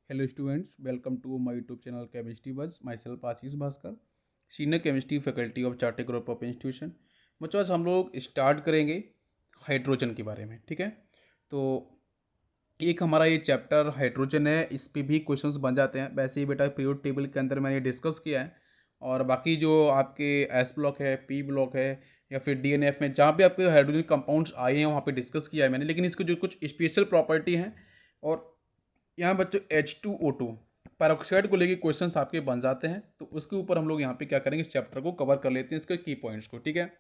Hello students, welcome to my YouTube channel Chemistry Buzz. Myself Ashish Bhaskar, senior chemistry faculty of chartered group of institution. बच्चों आज हम लोग start करेंगे hydrogen के बारे में। ठीक है, तो एक हमारा ये चैप्टर हाइड्रोजन है, इस पे भी क्वेश्चंस बन जाते हैं। वैसे ही बेटा पीरियड टेबल के अंदर मैंने डिस्कस किया है, और बाकी जो आपके एस ब्लॉक है, पी ब्लॉक है, या फिर डीएनएफ में जहाँ पे आपके हाइड्रोजन कंपाउंड्स आए हैं वहाँ पे डिस्कस किया है मैंने। लेकिन इसके जो कुछ स्पेशल प्रॉपर्टी हैं, और यहाँ बच्चों H2O2 पैरोक्साइड को लेके क्वेश्चंस आपके बन जाते हैं, तो उसके ऊपर हम लोग यहाँ पे क्या करेंगे, इस चैप्टर को कवर कर लेते हैं, इसके की पॉइंट्स को। ठीक है,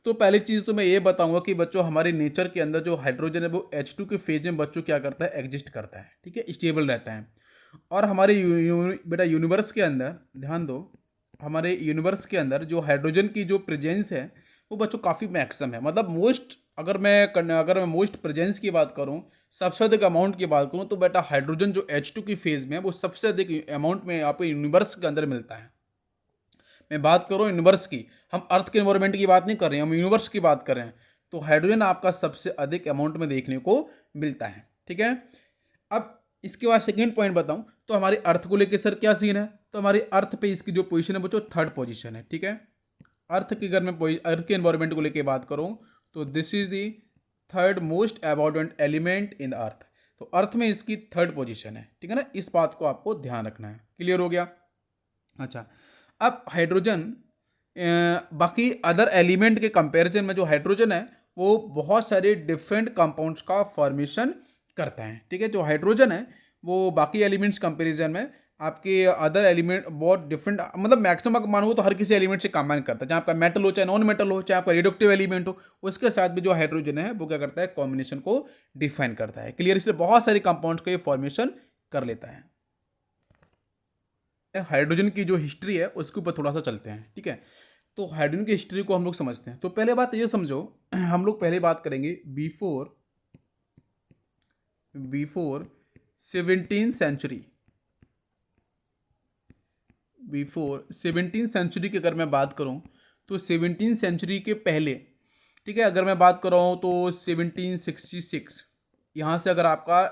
तो पहली चीज़ तो मैं ये बताऊंगा कि बच्चों हमारे नेचर के अंदर जो हाइड्रोजन है वो H2 के फेज में बच्चों क्या करता है, एग्जिस्ट करता है। ठीक है, स्टेबल रहता है। और हमारे बेटा यूनिवर्स के अंदर ध्यान दो, हमारे यूनिवर्स के अंदर जो हाइड्रोजन की जो प्रेजेंस है वो बच्चों काफ़ी मैक्सिमम है। मतलब मोस्ट, अगर मैं मोस्ट प्रेजेंस की बात करूं, सबसे अधिक अमाउंट की बात करूं, तो बेटा हाइड्रोजन जो H2 की फेज में है वो सबसे अधिक अमाउंट में आपको यूनिवर्स के अंदर मिलता है। मैं बात कर रहा हूँ यूनिवर्स की, हम अर्थ के एनवायरमेंट की बात नहीं कर रहे हैं, हम यूनिवर्स की बात कर रहे हैं। तो हाइड्रोजन आपका सबसे अधिक अमाउंट में देखने को मिलता है। ठीक है, अब इसके बाद सेकेंड पॉइंट बताऊं तो हमारे अर्थ को लेकर सर क्या सीन है, तो हमारे अर्थ पे इसकी जो पोजीशन है बच्चों थर्ड पोजीशन है। ठीक है, अर्थ की अगर मैं अर्थ के एनवायरमेंट को लेकर बात करूं तो this is the third most abundant element in earth. तो अर्थ में इसकी थर्ड पोजीशन है। ठीक है ना, इस बात को आपको ध्यान रखना है। क्लियर हो गया? अच्छा, अब हाइड्रोजन बाकी अदर एलिमेंट के कंपैरिजन में जो हाइड्रोजन है वो बहुत सारे डिफरेंट कंपाउंड्स का फॉर्मेशन करता है। ठीक है, जो हाइड्रोजन है वो बाकी एलिमेंट्स कंपैरिजन में आपके अदर एलिमेंट बहुत डिफरेंट, मतलब मैक्सिमम मानो तो हर किसी एलिमेंट से कंबाइन करता है, चाहे आपका मेटल हो, चाहे नॉन मेटल हो, चाहे आपका रिडक्टिव एलिमेंट हो, उसके साथ भी जो हाइड्रोजन है वो क्या करता है, कॉम्बिनेशन को डिफाइन करता है। क्लियर? इसलिए बहुत सारे कंपाउंड्स का ये फॉर्मेशन कर लेता है। हाइड्रोजन की जो हिस्ट्री है उसके ऊपर थोड़ा सा चलते हैं। ठीक है, तो हाइड्रोजन की हिस्ट्री को हम लोग समझते हैं। तो पहले बात ये समझो, हम लोग पहले बात करेंगे before before 17th century. Before 17th century की अगर मैं बात करूं तो 17th सेंचुरी के पहले, ठीक है, अगर मैं बात कर रहा हूं तो 1766, यहाँ से अगर आपका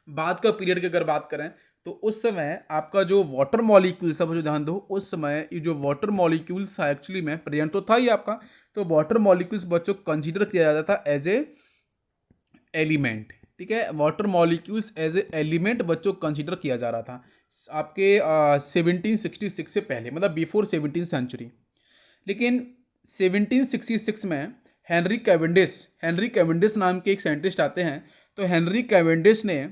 बाद का पीरियड की अगर बात करें तो उस समय आपका जो वाटर मॉलिक्यूल्स है, वो जो ध्यान दो, उस समय ये जो वाटर मॉलिक्यूल्स था एक्चुअली में प्रेजेंट तो था ही आपका, तो वाटर मॉलिक्यूल्स बच्चों कंसीडर किया जाता था एज ए एलिमेंट। ठीक है, water molecules as a element बच्चों कंसीडर किया जा रहा था आपके 1766 से पहले, मतलब बिफोर 17th सेंचुरी। लेकिन 1766 में हेनरी कैवेंडिश नाम के एक साइंटिस्ट आते हैं। तो हेनरी कैवेंडिश ने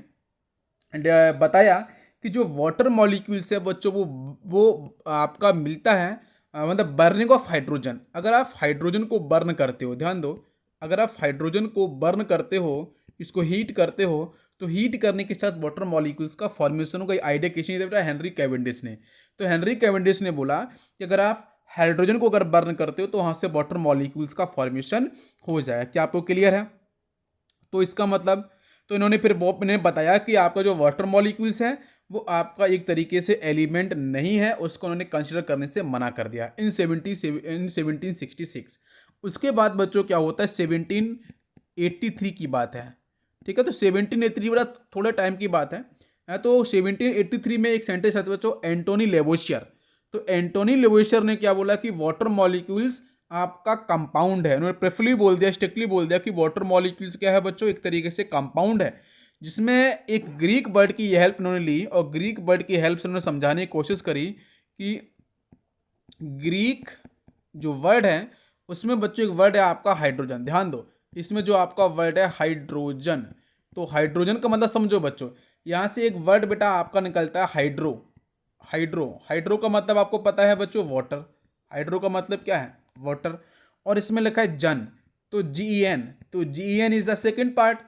बताया कि जो वाटर मॉलिक्यूल्स है बच्चों वो आपका मिलता है, मतलब बर्निंग ऑफ हाइड्रोजन। अगर आप हाइड्रोजन को बर्न करते हो, ध्यान दो, अगर आप हाइड्रोजन को बर्न करते हो, इसको हीट करते हो, तो हीट करने के साथ वाटर मॉलिक्यूल्स का फॉर्मेशन का आइडिया किसने दिया बेटा? हेनरी कैवेंडिश ने। तो हेनरी कैवेंडिश ने बोला कि अगर आप हाइड्रोजन को अगर बर्न करते हो तो वहां से वाटर मॉलिक्यूल्स का फॉर्मेशन हो जाए। क्या आपको क्लियर है? तो इसका मतलब, तो इन्होंने फिर इन्होंने बताया कि आपका जो वाटर मॉलिक्यूल्स है वो आपका एक तरीके से एलिमेंट नहीं है, उसको उन्होंने कंसिडर करने से मना कर दिया इन 1766। उसके बाद बच्चों क्या होता है, 1783 की बात है। ठीक है, तो 1783 बड़ा थोड़ा टाइम की बात है। तो 1783 में एक साइंटिस्ट आते बच्चों, एंटोनी लेवोशियर। तो एंटोनी लेवोशियर ने क्या बोला कि वाटर मॉलिक्यूल्स आपका कंपाउंड है। उन्होंने प्रेफरली बोल दिया, स्ट्रिक्टली बोल दिया कि वाटर मॉलिक्यूल्स क्या है बच्चों, एक तरीके से कंपाउंड है, जिसमें एक ग्रीक वर्ड की हेल्प उन्होंने ली, और ग्रीक वर्ड की हेल्प से उन्होंने समझाने की कोशिश करी कि ग्रीक जो वर्ड है उसमें बच्चों एक वर्ड है आपका हाइड्रोजन। ध्यान दो, इसमें जो आपका वर्ड है हाइड्रोजन, तो हाइड्रोजन का मतलब समझो बच्चों, यहाँ से एक वर्ड बेटा आपका निकलता है हाइड्रो। हाइड्रो का मतलब आपको पता है बच्चों, वाटर। हाइड्रो का मतलब क्या है? वाटर। और इसमें लिखा है जन, तो GEN, तो GEN is the second part.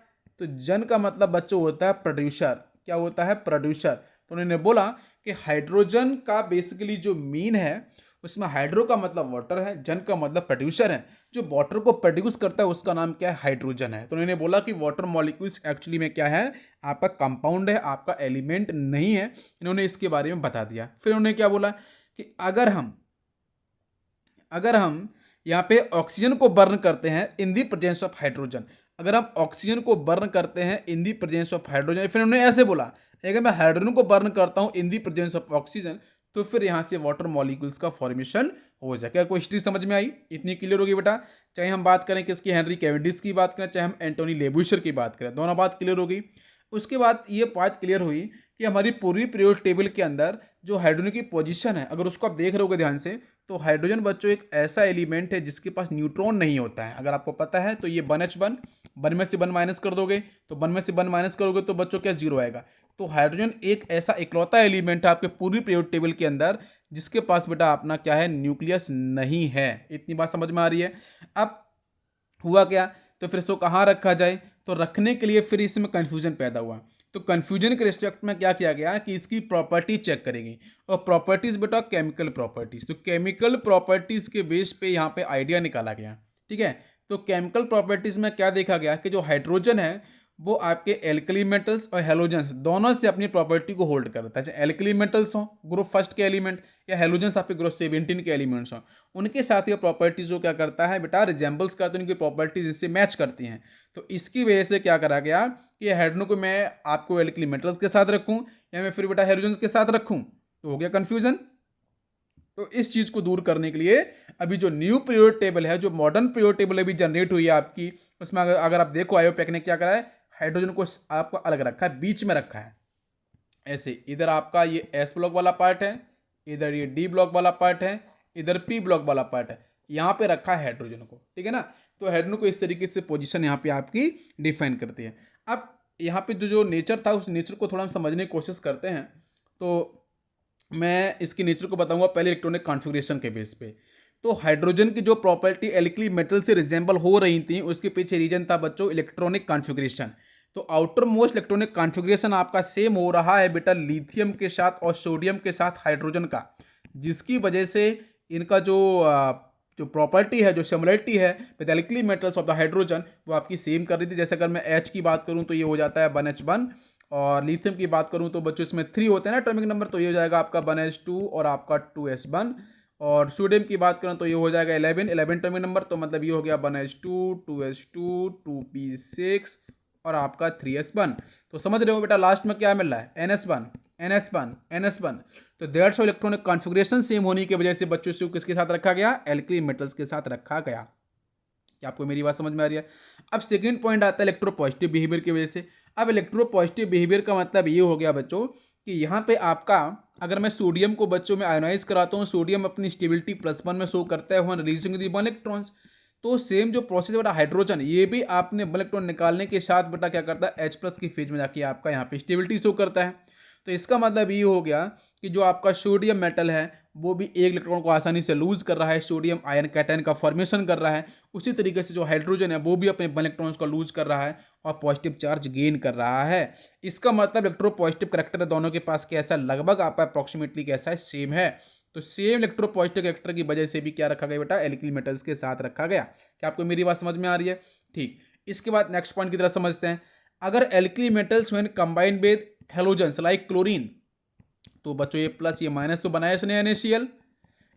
तो जन का मतलब बच्चों होता है प्रोड्यूसर। क्या होता है? प्रोड्यूसर। तो उन्होंने बोला कि हाइड्रोजन का बेसिकली जो मीन है उसमें हाइड्रो का मतलब वाटर है, जन का मतलब प्रोड्यूसर है। जो वाटर को प्रोड्यूस करता है उसका नाम क्या है? हाइड्रोजन है। तो उन्होंने बोला कि वाटर मॉलिक्यूल्स एक्चुअली में क्या है, आपका कंपाउंड है, आपका एलिमेंट नहीं है। इन्होंने इसके बारे में बता दिया। फिर उन्होंने क्या बोला कि अगर हम यहाँ पे ऑक्सीजन को बर्न करते हैं इन दी प्रेजेंस ऑफ हाइड्रोजन, अगर हम ऑक्सीजन को बर्न करते हैं इन दी प्रेजेंस ऑफ हाइड्रोजन, फिर उन्होंने ऐसे बोला अगर मैं हाइड्रोजन को बर्न करता हूं इन दी प्रेजेंस ऑफ ऑक्सीजन तो फिर यहां से वाटर मॉलिक्यूल्स का फॉर्मेशन हो जाए। क्या कोई हिस्ट्री समझ में आई? इतनी क्लियर होगी बेटा। चाहे हम बात करें किसकी, हेनरी कैवेंडिश की बात करें, चाहे हम एंटोनी लेबुशर की बात करें, दोनों बात क्लियर हो गई। उसके बाद ये बात क्लियर हुई कि हमारी पूरी पीरियोडिक टेबल के अंदर जो हाइड्रोजन की पोजीशन है, अगर उसको आप देख रहे होगे ध्यान से, तो हाइड्रोजन बच्चों एक ऐसा एलिमेंट है जिसके पास न्यूट्रॉन नहीं होता है। अगर आपको पता है तो ये 1H1, 1 में से 1 माइनस कर दोगे तो 1 में से 1 माइनस करोगे तो बच्चों क्या, जीरो आएगा। तो हाइड्रोजन एक ऐसा इकलौता एलिमेंट है आपके पूरी पीरियोडिक टेबल के अंदर जिसके पास बेटा अपना क्या है, न्यूक्लियस नहीं है। इतनी बात समझ में आ रही है? अब हुआ क्या, तो फिर इसको कहाँ रखा जाए, तो रखने के लिए फिर इसमें कंफ्यूजन पैदा हुआ। तो कंफ्यूजन के रिस्पेक्ट में क्या किया गया कि इसकी प्रॉपर्टी चेक करेंगे, और प्रॉपर्टीज बेटा केमिकल प्रॉपर्टीज, तो केमिकल प्रॉपर्टीज के बेस पे यहाँ पे आइडिया निकाला गया। ठीक है, तो केमिकल प्रॉपर्टीज में क्या देखा गया कि जो हाइड्रोजन है वो आपके एल्कली मेटल्स और हेलोजेंस दोनों से अपनी प्रॉपर्टी को होल्ड करता है। चाहे एल्कली मेटल्स हो ग्रुप फर्स्ट के एलिमेंट, या हेलोजेंस आपके ग्रुप 17 के एलिमेंट्स हो, उनके साथ ये प्रॉपर्टीज को क्या करता है बेटा, रिजेंबल्स करते हैं, उनकी प्रॉपर्टीज इससे मैच करती हैं। तो इसकी वजह से क्या करा गया कि हाइड्रोजन को मैं आपको एल्कली मेटल्स के साथ रखूं या मैं फिर बेटा हेलोजेंस के साथ रखूं, तो हो गया कंफ्यूजन। तो इस चीज को दूर करने के लिए अभी जो न्यू पीरियोडिक टेबल है, जो मॉडर्न पीरियोडिक टेबल अभी जनरेट हुई है आपकी, उसमें अगर आप देखो आयोपेक ने क्या करा है, हाइड्रोजन को आपको अलग रखा है, बीच में रखा है ऐसे। इधर आपका ये एस ब्लॉक वाला पार्ट है, इधर ये डी ब्लॉक वाला पार्ट है, इधर पी ब्लॉक वाला पार्ट है, यहाँ पे रखा है हाइड्रोजन को। ठीक है ना, तो हाइड्रोजन को इस तरीके से पोजीशन यहाँ पे आपकी डिफाइन करती है। अब यहाँ पे जो जो नेचर था उस नेचर को थोड़ा हम समझने की कोशिश करते हैं। तो मैं इसकी नेचर को बताऊंगा पहले इलेक्ट्रॉनिक कॉन्फ़िगरेशन के बेस पे। तो हाइड्रोजन की जो प्रॉपर्टी एल्कली मेटल से रिजेंबल हो रही थी उसके पीछे रीजन था बच्चों इलेक्ट्रॉनिक कॉन्फ़िगरेशन। तो आउटर मोस्ट इलेक्ट्रॉनिक कॉन्फ़िगरेशन आपका सेम हो रहा है बेटा लिथियम के साथ और सोडियम के साथ हाइड्रोजन का, जिसकी वजह से इनका जो प्रॉपर्टी है, जो सिमिलरिटी है with alkali metals of the hydrogen, वो आपकी सेम कर रही थी। जैसे अगर मैं H की बात करूं तो ये हो जाता है 1H1, और लिथियम की बात करूं तो बच्चों इसमें 3 होते हैं ना एटॉमिक नंबर, तो ये हो जाएगा आपका 1H2 और आपका 2S1। और सोडियम की बात करें तो ये हो जाएगा 11 एटॉमिक नंबर, तो मतलब ये हो गया 1H2, 2S2, 2P6 और आपका 3S1। तो समझ रहे हो बेटा लास्ट में क्या मिल रहा है, NS1 NS1 NS1। तो that's why electronic configuration same होने की वजह से बच्चों से किसके साथ रखा गया, एल्कली मेटल्स के साथ रखा गया। क्या आपको मेरी बात समझ में आ रही है? अब सेकंड पॉइंट आता है इलेक्ट्रोपॉजिटिव बिहेवियर की वजह से। अब इलेक्ट्रोपॉजिटिव बिहेवियर का मतलब ये हो गया बच्चों कि यहाँ पे आपका अगर मैं सोडियम को बच्चों में आयोनाइज कराता हूँ, सोडियम अपनी स्टेबिलिटी +1 में शो करता है व्हेन रिलीजिंग द 1 इलेक्ट्रॉन्स। तो सेम जो प्रोसेस बेटा हाइड्रोजन, ये भी आपने 1 इलेक्ट्रॉन निकालने के साथ बेटा क्या करता है, H+ की फेज में जाके आपका यहाँ पे स्टेबिलिटी शो करता है। तो इसका मतलब ये हो गया कि जो आपका सोडियम मेटल है वो भी एक इलेक्ट्रॉन को आसानी से लूज कर रहा है, सोडियम आयन कैटायन का फॉर्मेशन कर रहा है। उसी तरीके से जो हाइड्रोजन है वो भी अपने इलेक्ट्रॉन्स को लूज कर रहा है और पॉजिटिव चार्ज गेन कर रहा है। इसका मतलब इलेक्ट्रोपॉजिटिव करेक्टर दोनों के पास कैसा, लगभग आपका अप्रॉक्सीमेटली कैसा है, सेम है। तो सेम इलेक्ट्रोपॉजिटिव करेक्टर की वजह से भी क्या रखा गया बेटा, एल्किल मेटल्स के साथ रखा गया। क्या आपको मेरी बात समझ में आ रही है? ठीक, इसके बाद नेक्स्ट पॉइंट की तरफ समझते हैं। अगर alkyl metals when combined with halogens like chlorine, तो बच्चों ये प्लस ये माइनस तो बनाया इसने NaCl।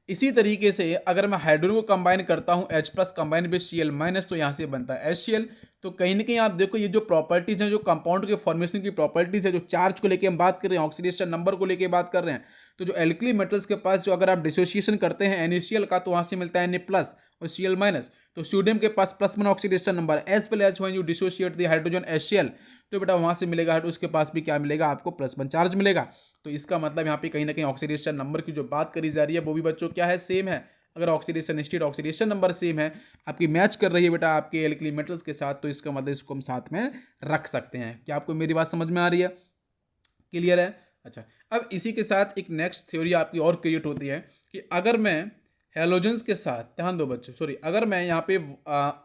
इसी तरीके से अगर मैं हाइड्रोजन को कंबाइन करता हूं H+ कंबाइन विद Cl-, तो यहाँ से बनता है HCl। तो कहीं ना कहीं आप देखो ये जो प्रॉपर्टीज हैं, जो कंपाउंड के फॉर्मेशन की प्रॉपर्टीज है, जो चार्ज को लेके हम बात कर रहे हैं, ऑक्सीडेशन नंबर को लेके बात कर रहे हैं, तो जो एल्कली मेटल्स के पास जो अगर आप डिसोसिएशन करते हैं NaCl का तो वहाँ से मिलता है Na+ और Cl-। तो सोडियम के पास +1 oxidation number as well as when you dissociate the hydrogen HCl, तो बेटा वहाँ से मिलेगा उसके पास भी क्या मिलेगा, आपको +1 चार्ज मिलेगा। तो इसका मतलब यहाँ पे कहीं ना कहीं ऑक्सीडेशन नंबर की जो बात करी जा रही है वो भी बच्चों क्या है, सेम है। अगर oxidation state oxidation number same है, आपकी मैच कर रही है बेटा आपके एल्कली मेटल्स के साथ, तो इसका मतलब इसको हम साथ में रख सकते हैं। क्या आपको मेरी बात समझ में आ रही है? क्लियर है? अच्छा, अब इसी के साथ एक नेक्स्ट थ्योरी आपकी और क्रिएट होती है कि अगर मैं हेलोजेंस के साथ, ध्यान दो बच्चों, सॉरी, अगर मैं यहाँ पे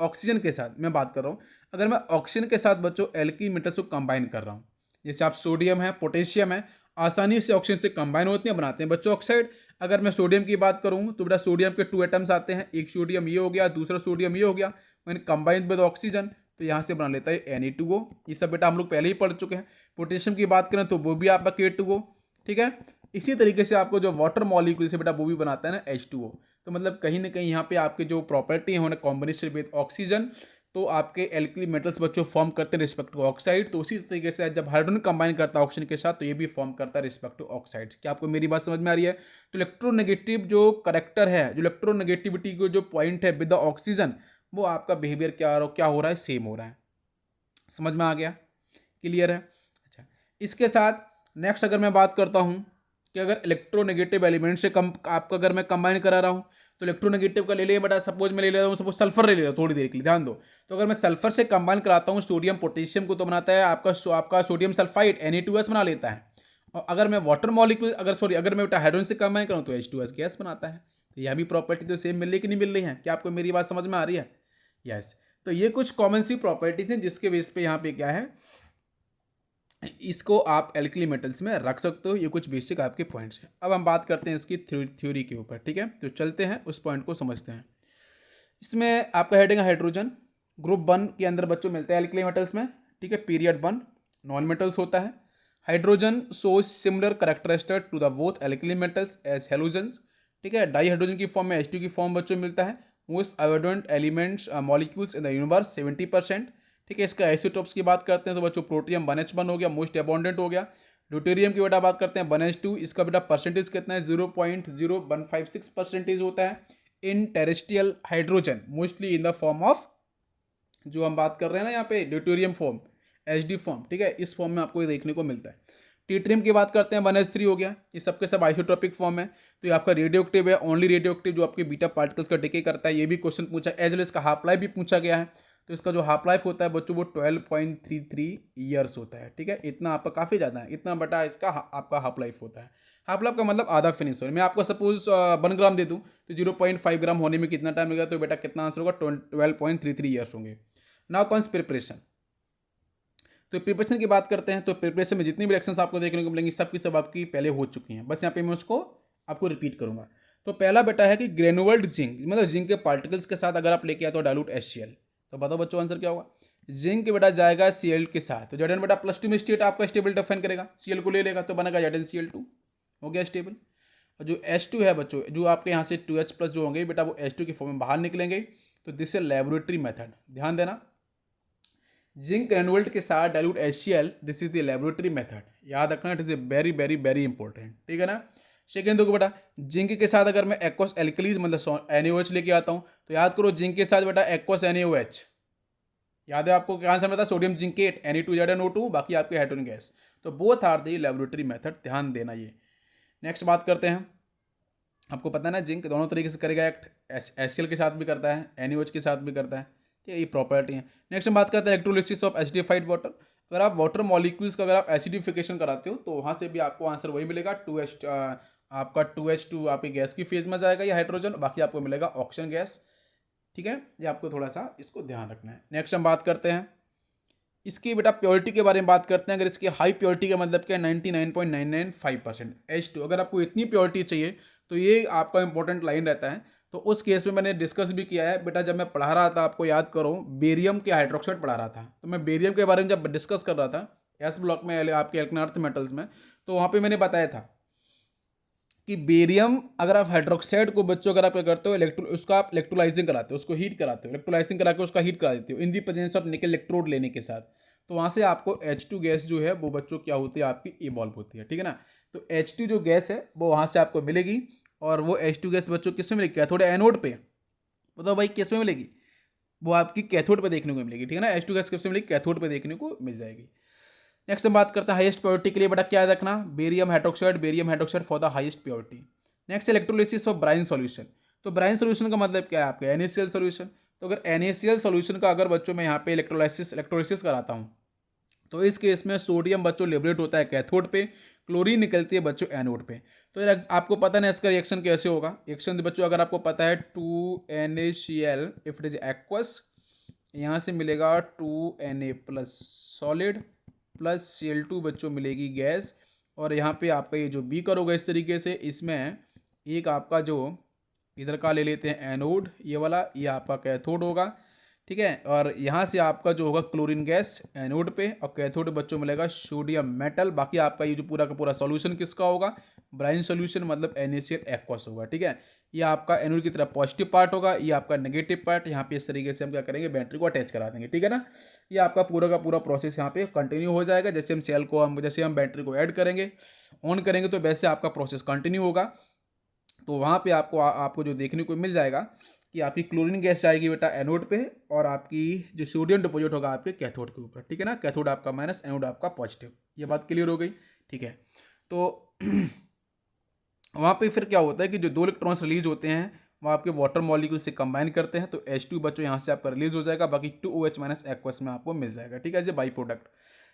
ऑक्सीजन के साथ मैं बात कर रहा हूँ, अगर मैं ऑक्सीजन के साथ बच्चों एल्किल मेटल्स को कंबाइन कर रहा हूँ, जैसे आप सोडियम है, पोटेशियम है, आसानी से ऑक्सीजन से कंबाइन होते हैं, बनाते हैं बच्चों ऑक्साइड। अगर मैं सोडियम की बात करूँ तो बेटा सोडियम के 2 एटम्स आते हैं, एक सोडियम ये हो गया, दूसरा सोडियम ये हो गया, मैंने कंबाइंड विद ऑक्सीजन, तो यहाँ से बना लेता है Na2O। ये सब बेटा हम लोग पहले ही पढ़ चुके हैं। पोटेशियम की बात करें तो वो भी आपका K2O। ठीक है, इसी तरीके से आपको जो वाटर मॉलिक्यूल से बेटा वो भी बनाता है ना H2O। तो मतलब कहीं ना कहीं यहाँ पे आपके जो प्रॉपर्टी है कॉम्बिनेशन विद ऑक्सीजन, तो आपके एल्कली मेटल्स बच्चों फॉर्म करते हैं रिस्पेक्ट टू ऑक्साइड। तो उसी तरीके से जब हाइड्रोजन कंबाइन करता है ऑक्सीजन के साथ तो ये भी फॉर्म करता है रिस्पेक्ट टू ऑक्साइड। क्या आपको मेरी बात समझ में आ रही है? तो इलेक्ट्रोनेगेटिव जो करेक्टर है, जो इलेक्ट्रोनेगेटिविटी को जो पॉइंट है विद द ऑक्सीजन, वो आपका बिहेवियर क्या हो रहा है, सेम हो रहा है। समझ में आ गया? क्लियर है? अच्छा, इसके साथ नेक्स्ट अगर मैं बात करता हूँ कि अगर इलेक्ट्रोनेगेटिव एलिमेंट से कम आपका अगर मैं कंबाइन करा रहा हूँ तो इलेक्ट्रोनेगेटिव का ले लिया बेटा, सपोज मैं ले लेता हूँ, सपोज सल्फर ले रहा हूँ थोड़ी देर के लिए, ध्यान दो। तो अगर मैं सल्फर से कंबाइन कराता हूँ सोडियम पोटेशियम को, तो बनाता है आपका सोडियम सल्फाइड Na2S बना लेता है। और अगर मैं वाटर मॉलिक्यूल अगर मैं बेटा हाइड्रोजन से कंबाइन करूँ तो H2S गैस बनाता है। तो यह भी प्रॉपर्टी तो सेम मिल रही कि नहीं मिल रही है? क्या आपको मेरी बात समझ में आ रही है? यस। तो ये कुछ कॉमन सी प्रॉपर्टीज हैं जिसके बेस पे यहाँ पे क्या है, इसको आप एल्कली मेटल्स में रख सकते हो। ये कुछ बेसिक आपके पॉइंट्स हैं। अब हम बात करते हैं इसकी थ्योरी के ऊपर, ठीक है? तो चलते हैं उस पॉइंट को समझते हैं। इसमें आपका हेडिंग है हाइड्रोजन। ग्रुप 1 के अंदर बच्चों मिलते हैं एल्कली मेटल्स में, ठीक है? पीरियड 1 नॉन मेटल्स होता है। Hydrogen shows similar characteristic to the both alkali metals as halogens, ठीक है? डाई हाइड्रोजन की फॉर्म में H2 की फॉर्म बच्चों मिलता है। Most abundant elements molecules in the universe 70%, ठीक है? इसका आइसोटोप्स की बात करते हैं तो बच्चों प्रोटियम 1H1 हो गया, मोस्ट अबंडेंट हो गया। ड्यूटेरियम की बेटा बात करते हैं 1H2, इसका बेटा परसेंटेज कितना है, 0.0156% होता है। In terrestrial hydrogen mostly in the form of, जो हम बात कर रहे हैं ना यहाँ पे ड्यूटेरियम फॉर्म, HD फॉर्म, ठीक है? इस फॉर्म में आपको ये देखने को मिलता है। ट्रीटियम की बात करते हैं 1H3 हो गया। ये सबके सब आइसोट्रोपिक फॉर्म है। तो ये आपका रेडियो एक्टिव है, ओनली रेडियो एक्टिव जो आपके बीटा पार्टिकल्स का डिके करता है। ये भी क्वेश्चन पूछा, एज वेल इसका हाफ लाइफ भी पूछा गया है। तो इसका जो हाफ लाइफ होता है बच्चों वो 12.33 ईयर्स होता है, ठीक है? इतना आपका काफ़ी ज़्यादा है, इतना बटा इसका आपका हाफ लाइफ होता है। हाफ लाइफ का मतलब आधा फिनिश हो। मैं आपको सपोज 1 ग्राम दे दूँ तो 0.5 ग्राम होने में कितना टाइम लगेगा? तो बेटा कितना आंसर होगा? 12.33 ईयर्स होंगे। Now comes preparation. तो प्रिपरेशन की बात करते हैं तो प्रिपरेशन में जितनी भी रिएक्शंस आपको देखने को मिलेंगी सबकी सब आपकी पहले हो चुकी हैं, बस यहाँ पे मैं उसको आपको रिपीट करूंगा। तो पहला बेटा है कि ग्रेनुअल्ड जिंक, मतलब जिंक के पार्टिकल्स के साथ अगर आप लेके आए तो डाइल्यूट HCl, तो बताओ बच्चों आंसर क्या होगा? जिंक बेटा जाएगा Cl के साथ, तो Zn बेटा +2 में स्टेट आपका स्टेबल डिफाइन करेगा, Cl को ले लेगा तो बनेगा ZnCl2, हो गया स्टेबल। और जो H2 है बच्चों, जो आपके यहाँ से 2H+ जो होंगे बेटा वो H2 की फॉर्म में बाहर निकलेंगे। तो दिस इज लेबोरेटरी मेथड, ध्यान देना। जिंक ग्रेनुअल्ट के साथ dilute HCl, this is the laboratory method, याद रखना, it is a very very very important, ठीक है ना? सेकेंड देखो बेटा, जिंक के साथ अगर मैं एक्वस एल्कलीज मतलब NaOH लेके आता हूँ तो याद करो जिंक के साथ बेटा एक्वस NaOH, याद है आपको क्या आंसर मिलता है? सोडियम जिंकेट Na2ZnO2, बाकी आपके हाइड्रोजन गैस। तो both are the laboratory method, ध्यान देना ये। नेक्स्ट बात करते हैं, आपको पता है ना जिंक दोनों तरीके से करेगा एक्ट, HCl के साथ भी करता है, NaOH के साथ भी करता है, ठीक है? ये प्रॉपर्टी है। नेक्स्ट हम बात करते हैं इलेक्ट्रोलिसिस ऑफ एसिडिफाइड वाटर। अगर आप वाटर मॉलिक्यूल्स का अगर आप एसिडिफिकेशन कराते हो तो वहाँ से भी आपको आंसर वही मिलेगा, 2H आपका 2H2 आपकी गैस की फेज में जाएगा या हाइड्रोजन, बाकी आपको मिलेगा ऑक्सीजन गैस, ठीक है? ये आपको थोड़ा सा इसको ध्यान रखना है। नेक्स्ट हम बात करते हैं इसकी बेटा प्योरिटी के बारे में बात करते हैं। अगर इसकी हाई प्योरिटी का मतलब क्या है? 99.995% H2। अगर आपको इतनी प्योरिटी चाहिए तो ये आपका इंपॉर्टेंट लाइन रहता है। तो उस केस में मैंने डिस्कस भी किया है बेटा, जब मैं पढ़ा रहा था आपको याद करो बेरियम के हाइड्रोक्साइड पढ़ा रहा था, तो मैं बेरियम के बारे में जब डिस्कस कर रहा था एस ब्लॉक में आपके एल्कन अर्थ मेटल्स में, तो वहाँ पे मैंने बताया था कि बेरियम अगर आप हाइड्रोक्साइड को बच्चों अगर आप क्या करते हो उसका आप इलेक्ट्रोलाइजिंग कराते हो, उसको हीट कराते हो, इलेक्ट्रोलाइजिंग करा के उसका हीट करा देते हो in the presence of nickel electrode लेने के साथ, तो वहाँ से आपको H2 गैस जो है वो बच्चों क्या होती है आपकी इवॉल्व होती है, ठीक है ना? तो H2 जो गैस है वो वहाँ से आपको मिलेगी। और वो H2 गैस बच्चों किस में मिलेगी? कैथोड एनोड पे। बताओ भाई किस में मिलेगी? वो आपकी कैथोड पे देखने को मिलेगी, ठीक है ना? H2 गैस किस में मिलेगी? कैथोड पे देखने को मिल जाएगी। नेक्स्ट हम बात करते हैं हाईएस्ट प्योरिटी के लिए बेटा क्या रखना? Barium hydroxide for the highest purity. Next electrolysis of brine solution. तो ब्राइन सॉल्यूशन का मतलब क्या है आपका? NaCl solution. तो अगर NaCl सॉल्यूशन का अगर बच्चों में यहाँ पे इलेक्ट्रोलाइसिस कराता हूँ तो इस केस में सोडियम बच्चों लिबरेट होता है कैथोड पे, क्लोरीन निकलती है बच्चों एनोड पे। तो आपको पता नहीं इसका रिएक्शन कैसे होगा? रिएक्शन बच्चों अगर आपको पता है 2NaCl if it is aqueous, यहाँ से मिलेगा 2Na plus solid plus Cl2 बच्चों मिलेगी गैस, और यहाँ पे आपका ये जो बी करोगे इस तरीके से, इसमें एक आपका जो इधर का ले लेते हैं एनोड, ये वाला, ये आपका कैथोड होगा, ठीक है। और यहाँ से आपका जो होगा क्लोरीन गैस एनोड पे, और कैथोड बच्चों मिलेगा सोडियम मेटल। बाकी आपका ये जो पूरा का पूरा सॉल्यूशन किसका होगा, ब्राइन सॉल्यूशन, मतलब NaCl एक्वस होगा। ठीक है, ये आपका एनोड की तरफ पॉजिटिव पार्ट होगा, ये आपका नेगेटिव पार्ट। यहाँ पे इस तरीके से हम क्या करेंगे, बैटरी को अटैच करा देंगे। ठीक है ना, ये आपका पूरा का पूरा प्रोसेस यहाँ पे कंटिन्यू हो जाएगा। जैसे हम सेल को जैसे हम बैटरी को ऐड करेंगे, ऑन करेंगे, तो वैसे आपका प्रोसेस कंटिन्यू होगा। तो वहाँ पे आपको जो देखने को मिल जाएगा कि आपकी क्लोरीन गैस जाएगी बेटा एनोड पे, और आपकी जो सोडियम डिपॉजिट होगा आपके कैथोड के ऊपर। ठीक है ना, कैथोड आपका माइनस, एनोड आपका पॉजिटिव। ये बात क्लियर हो गई। ठीक है, तो वहाँ पे फिर क्या होता है कि जो 2 इलेक्ट्रॉन्स रिलीज होते हैं वो आपके वाटर मॉलिक्यूल से कंबाइन करते हैं, तो H2 बच्चों यहाँ से आपका रिलीज हो जाएगा, बाकी 2OH माइनस एक्वस में आपको मिल जाएगा। ठीक है, as a by product.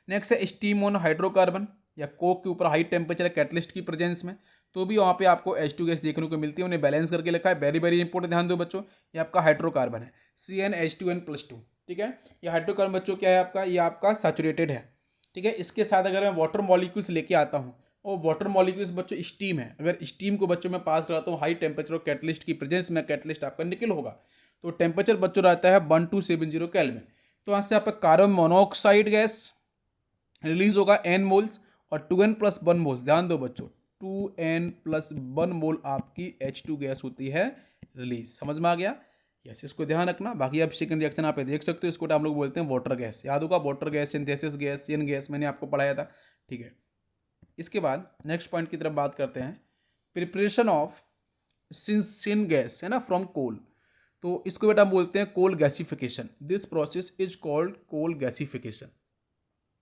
Next है स्टीम ऑन हाइड्रोकार्बन या कोक के ऊपर हाई टेम्परेचर कैटलिस्ट की प्रेजेंस में, तो भी वहाँ पे आपको H2 गैस देखने को मिलती है। उन्हें बैलेंस करके लिखा है, वेरी वेरी इंपॉर्टेंट, ध्यान दो बच्चों। ये आपका हाइड्रोकार्बन है, CnH2n+2। ठीक है, ये हाइड्रोकार्बन बच्चों क्या है आपका, ये आपका सैचुरेटेड है। ठीक है, इसके साथ अगर मैं वाटर मॉलिक्यूल्स लेके आता हूँ, और वाटर मॉलिक्यूल्स बच्चों स्टीम है, अगर स्टीम को बच्चों में पास कराता हूँ हाई टेम्परेचर और कैटलिस्ट की प्रेजेंस में, कैटलिस्ट आपका निकल होगा, तो टेम्परेचर बच्चों रहता है 1270 केल्विन। तो यहाँ से आपका कार्बन मोनोऑक्साइड गैस रिलीज होगा n मोल्स, और 2n+1 मोल्स, ध्यान दो बच्चों, 2n+1 मोल आपकी H2 गैस होती है रिलीज। समझ में आ गया, यस, इसको ध्यान रखना। बाकी आप सेकंड रिएक्शन आप देख सकते हो, इसको हम लोग बोलते हैं वाटर गैस, याद होगा, water gas, synthesis gas, CN gas, मैंने आपको पढ़ाया था। ठीक है, इसके बाद नेक्स्ट पॉइंट की तरफ बात करते हैं, प्रिपरेशन ऑफ सिन गैस है ना, फ्रॉम कोल। तो इसको बेटा हम बोलते हैं coal gasification. This process is called coal gasification.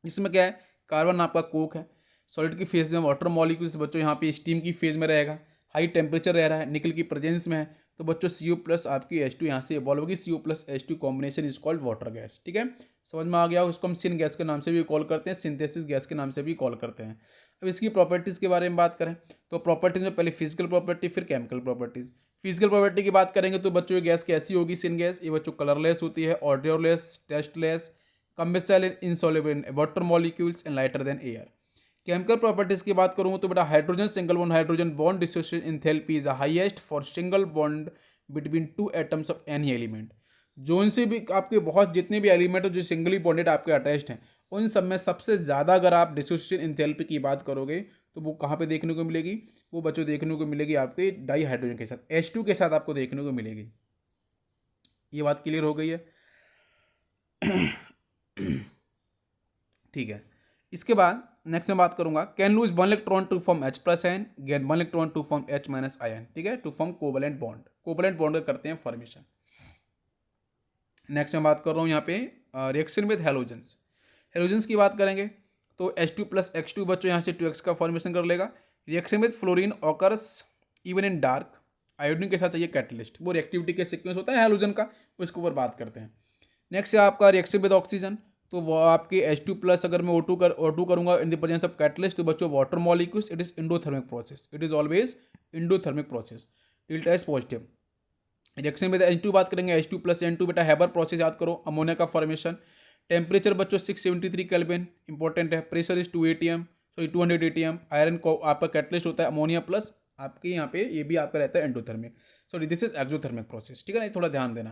इसमें क्या है, कार्बन आपका कोक है, सॉलिड की फेज में वाटर मॉलिक्यूल्स बच्चों यहाँ पे स्टीम की फेज में रहेगा, हाई टेम्परेचर रह रहा है, निकल की प्रेजेंस में है, तो बच्चों CO+ आपकी H2 यहाँ से इवॉल्व होगी, CO+H2 combination is called water gas. ठीक है, समझ में आ गया। उसको हम सिन गैस के नाम से भी कॉल करते हैं, सिंथेसिस गैस के नाम से भी कॉल करते हैं। अब इसकी प्रॉपर्टीज़ के बारे में बात करें, तो प्रॉपर्टीज़ में पहले फिजिकल प्रॉपर्टी, फिर केमिकल प्रॉपर्टीज़। फिजिकल प्रॉपर्टी की बात करेंगे तो बच्चों ये गैस कैसी होगी, सिन गैस, ये बच्चों कलरलेस होती है, odourless, tasteless, combustible and insoluble in water molecules and lighter than air. Chemical properties की बात करूँ तो बेटा hydrogen single bond hydrogen bond dissociation enthalpy is the highest for single bond between 2 atoms of any element. जो इनसे भी आपके बहुत जितने भी एलिमेंट हो जो सिंगली बॉन्डेड आपके अटैच्ड हैं, उन सब में सबसे ज़्यादा अगर आप डिसोसिएशन एंथैल्पी की बात करोगे तो वो कहाँ पे देखने को मिलेगी, वो बच्चों देखने को मिलेगी आपके डाई हाइड्रोजन के साथ, H2 के साथ आपको देखने को मिलेगी। ये बात क्लियर हो गई है। ठीक है, इसके बाद नेक्स्ट में बात करूंगा, can lose 1 electron to form H+आयन, gain 1 electron to form H- ion. ठीक है, to form covalent bond, covalent bond करते हैं फॉर्मेशन। नेक्स्ट में बात कर रहा हूँ यहाँ पे रिएक्शन विद हेलोजेंस। हेलोजेंस की बात करेंगे तो H2+X2 बच्चों यहाँ से 2x का फॉर्मेशन कर लेगा। Reaction with fluorine occurs even in dark, iodine के साथ चाहिए कैटलिस्ट, वो रिएक्टिविटी के सीक्वेंस होता है हेलोजन का, वो इसके ऊपर बात करते हैं। नेक्स्ट है आपका रिएक्शन विद ऑक्सीजन, तो वो आपके H2+ अगर मैं O2 करूंगा in the presence of catalyst, तो बच्चों water molecules, it is endothermic process, it is always endothermic process, tilt as positive. Reaction में H2 बात करेंगे, H2+N2 बेटा हैबर प्रोसेस याद करो, अमोनिया का फॉर्मेशन। टेम्परेचर बच्चों 673 केल्विन, इंपॉर्टेंट है। Pressure is 200 ATM। आयरन को आपका कैटलिस्ट होता है अमोनिया प्लस, आपके यहाँ पे ये भी आपका रहता है endothermic, sorry this is exothermic process. ठीक है ना, थोड़ा ध्यान देना,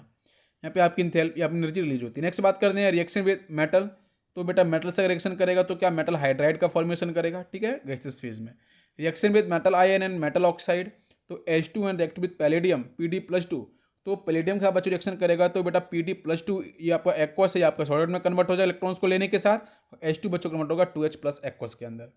यहाँ पे आपकी एनर्जी रिलीज होती है। नेक्स्ट बात करते हैं रिएक्शन विद मेटल, तो बेटा मेटल से रिएक्शन करेगा तो क्या मेटल हाइड्राइड का फॉर्मेशन करेगा। ठीक है, गैसियस फेज में। Reaction with metal ion and metal oxide, तो H2 and react with palladium Pd+2, तो पैलेडियम का बच्चों रिएक्शन करेगा तो बेटा Pd+2 ये आपका एक्वस है, आपका सॉलिड में कन्वर्ट हो जाए इलेक्ट्रॉन्स को लेने के साथ, H2 बच्चों कन्वर्ट होगा 2H+ एक्वस के अंदर।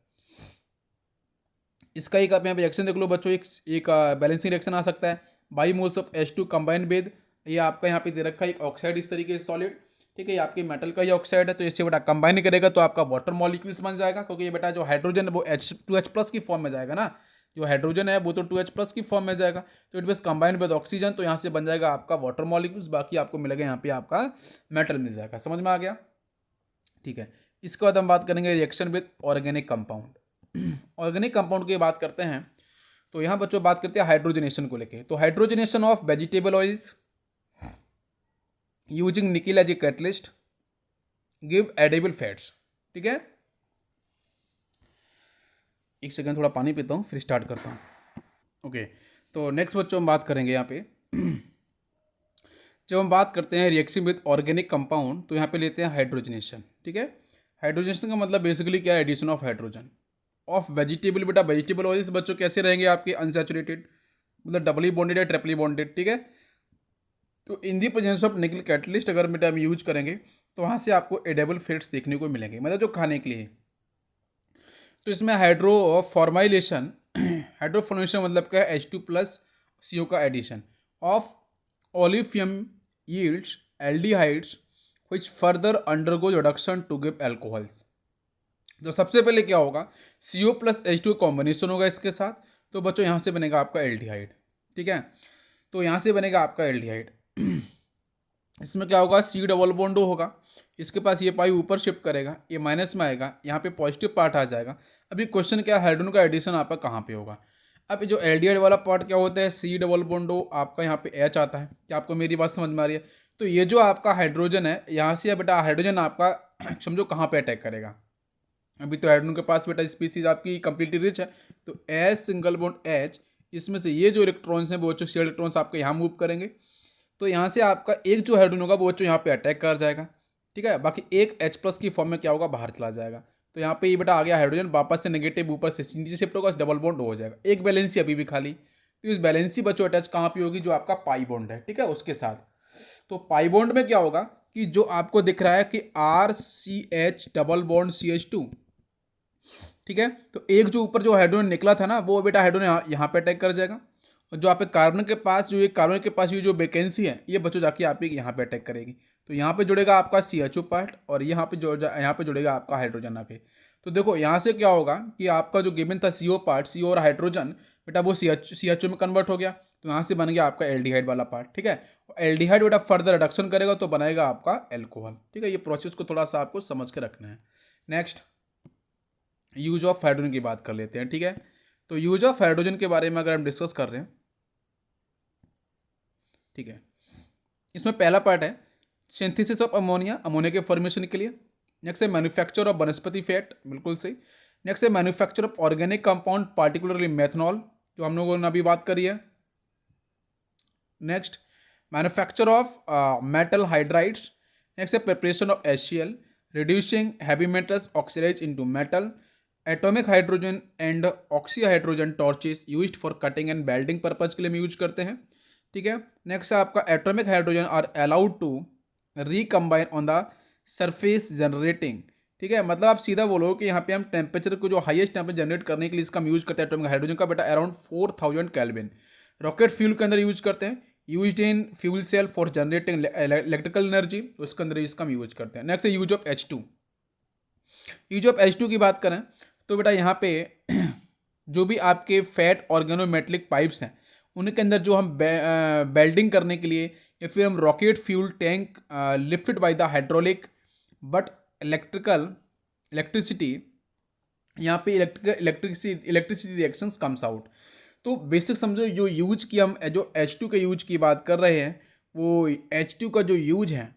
इसका एक आप यहाँ पे रिएक्शन देख लो बच्चों, एक बैलेंसिंग रिएक्शन आ सकता है, by moles of H2 combine with, ये आपका यहाँ पे दे रखा है एक ऑक्साइड इस तरीके से सॉलिड। ठीक है, ये आपके मेटल का ही ऑक्साइड है, तो इससे बेटा कंबाइन करेगा तो आपका वाटर मॉलिक्यूल्स बन जाएगा, क्योंकि ये बेटा जो हाइड्रोजन है वो H2H+ की फॉर्म में जाएगा ना, जो हाइड्रोजन है वो तो 2H+ की फॉर्म में जाएगा, तो it means combined with oxygen, तो यहाँ से बन जाएगा आपका वाटर मॉलिक्यूल्स, बाकी आपको मिलेगा यहाँ पे आपका मेटल मिल जाएगा। समझ में आ गया। ठीक है, इसके बाद हम बात करेंगे reaction with organic compound. Organic compound की बात करते हैं तो यहाँ बच्चों बात करते हैं हाइड्रोजनेशन को लेके, तो hydrogenation of vegetable oils using nickel as a catalyst give edible fats. ठीक है, एक सेकंड थोड़ा पानी पीता हूँ फिर स्टार्ट करता हूँ। ओके, तो नेक्स्ट बच्चों हम बात करेंगे यहाँ पे जब हम बात करते हैं रिएक्शन विद ऑर्गेनिक कंपाउंड तो यहाँ पे लेते हैं हाइड्रोजनेशन, ठीक है। हाइड्रोजनेशन का मतलब बेसिकली क्या है, addition of hydrogen of vegetable. बेटा वेजिटेबल ऑयल्स बच्चों कैसे रहेंगे आपके, अनसैचुरेटेड, मतलब डबली बॉन्डेड या ट्रिपली बॉन्डेड, ठीक है। तो in the presence of nickel catalyst अगर बेटा हम यूज करेंगे तो वहाँ से आपको एडेबल फेट्स देखने को मिलेंगे, मतलब जो खाने के लिए। तो इसमें हाइड्रोफॉर्माइलेशन हाइड्रोफॉर्मेशन मतलब क्या है, H2+ CO का addition of olefin yields aldehydes which further undergo reduction to give alcohols। तो सबसे पहले क्या होगा, CO+H2 कॉम्बिनेशन होगा इसके साथ, तो बच्चों यहाँ से बनेगा आपका एल्डिहाइड, ठीक है। तो यहाँ से बनेगा आपका एल्डिहाइड। इसमें क्या होगा, C डबल बॉन्ड होगा, इसके पास ये पाई ऊपर शिफ्ट करेगा, ये माइनस में आएगा, यहाँ पे पॉजिटिव पार्ट आ जाएगा। अभी क्वेश्चन क्या है, हाइड्रोजन का एडिशन आपका कहाँ पे होगा। अब जो एल्डिहाइड वाला पार्ट क्या होता है, C डबल बॉन्ड आपका यहाँ पे H आता है। क्या आपको मेरी बात समझ में आ रही है। तो ये जो आपका हाइड्रोजन है, यहाँ से बेटा हाइड्रोजन आपका समझो कहाँ पे अटैक करेगा। अभी तो हाइड्रोजन के पास बेटा स्पीसीज आपकी कंप्लीटली रिच है, तो H सिंगल बॉन्ड H, इसमें से ये जो इलेक्ट्रॉन्स हैं वो बच्चों शेयर इलेक्ट्रॉन्स आपके यहाँ मूव करेंगे। तो यहाँ से आपका एक जो हाइड्रोजन होगा वो बच्चों यहाँ पे अटैक कर जाएगा, ठीक है। बाकी एक H+ की फॉर्म में क्या होगा, बाहर चला जाएगा। तो यहाँ पे ये बेटा आ गया हाइड्रोजन, वापस से नेगेटिव ऊपर से नीचे शिफ्ट होगा, डबल बॉन्ड हो जाएगा। एक बैलेंसी अभी भी खाली, तो इस बैलेंसी बच्चों अटैच कहाँ पे होगी, जो आपका पाई बॉन्ड है, ठीक है, उसके साथ। तो पाई बॉन्ड में क्या होगा कि जो आपको दिख रहा है कि RCH डबल बॉन्ड CH2, ठीक है। तो एक जो ऊपर जो हाइड्रोजन निकला था ना, वो बेटा हाइड्रोजन यहाँ पे अटैक कर जाएगा, और जो आप कार्बन के पास जो ये कार्बन के पास ये जो वैकेंसी है, ये बच्चों जाके आप यहाँ पे अटैक करेगी। तो यहाँ पे जुड़ेगा आपका CHO पार्ट, और यहाँ पे जुड़ेगा आपका हाइड्रोजन आके। तो देखो यहाँ से क्या होगा कि आपका जो गिवन था CO पार्ट, CO और हाइड्रोजन, बेटा वो CHO में कन्वर्ट हो गया। तो यहाँ से बन गया आपका एल्डिहाइड वाला पार्ट, ठीक है। एल्डिहाइड बेटा फर्दर रिडक्शन करेगा तो बनाएगा आपका एल्कोहल, ठीक है। ये प्रोसेस को थोड़ा सा आपको समझ के रखना है। नेक्स्ट यूज ऑफ हाइड्रोजन की बात कर लेते हैं, ठीक है। तो यूज ऑफ हाइड्रोजन के बारे में अगर हम डिस्कस कर रहे हैं, ठीक है, इसमें पहला पार्ट है सिंथेसिस ऑफ अमोनिया, अमोनिया के फॉर्मेशन के लिए। नेक्स्ट है मैन्युफैक्चर ऑफ वनस्पति फैट, बिल्कुल सही। नेक्स्ट है manufacture of organic compound particularly methanol, जो हम लोगों ने अभी बात करी है। Next manufacture of metal hydrides. Next है preparation of HCl, reducing heavy metals oxidise into metal. Atomic hydrogen and oxy hydrogen torches used for cutting and welding purpose के लिए हम यूज करते हैं, ठीक है। नेक्स्ट है आपका atomic hydrogen are allowed to recombine on the surface generating, ठीक है। मतलब आप सीधा बोलो कि यहाँ पे हम टेम्परेचर को जो हाईएस्ट टेम्परेचर जनरेट करने के लिए इसका हम यूज करते हैं एटॉमिक हाइड्रोजन का, बेटा अराउंड 4000 केल्विन। रॉकेट फ्यूल के अंदर यूज करते हैं, use in fuel cell for generating electrical energy, उसके अंदर इसका हम यूज करते हैं। नेक्स्ट है use of H2। Use of H2 की बात करें तो बेटा यहाँ पे जो भी आपके फैट ऑर्गेनोमेटलिक पाइप्स हैं, उनके अंदर जो हम वेल्डिंग करने के लिए या फिर हम rocket fuel tank lifted by the hydraulic but electricity, यहाँ पे इलेक्ट्रिसिटी रिएक्शंस कम्स आउट। तो बेसिक समझो जो यूज की हम जो H2 के यूज की बात कर रहे हैं, वो H2 का जो यूज है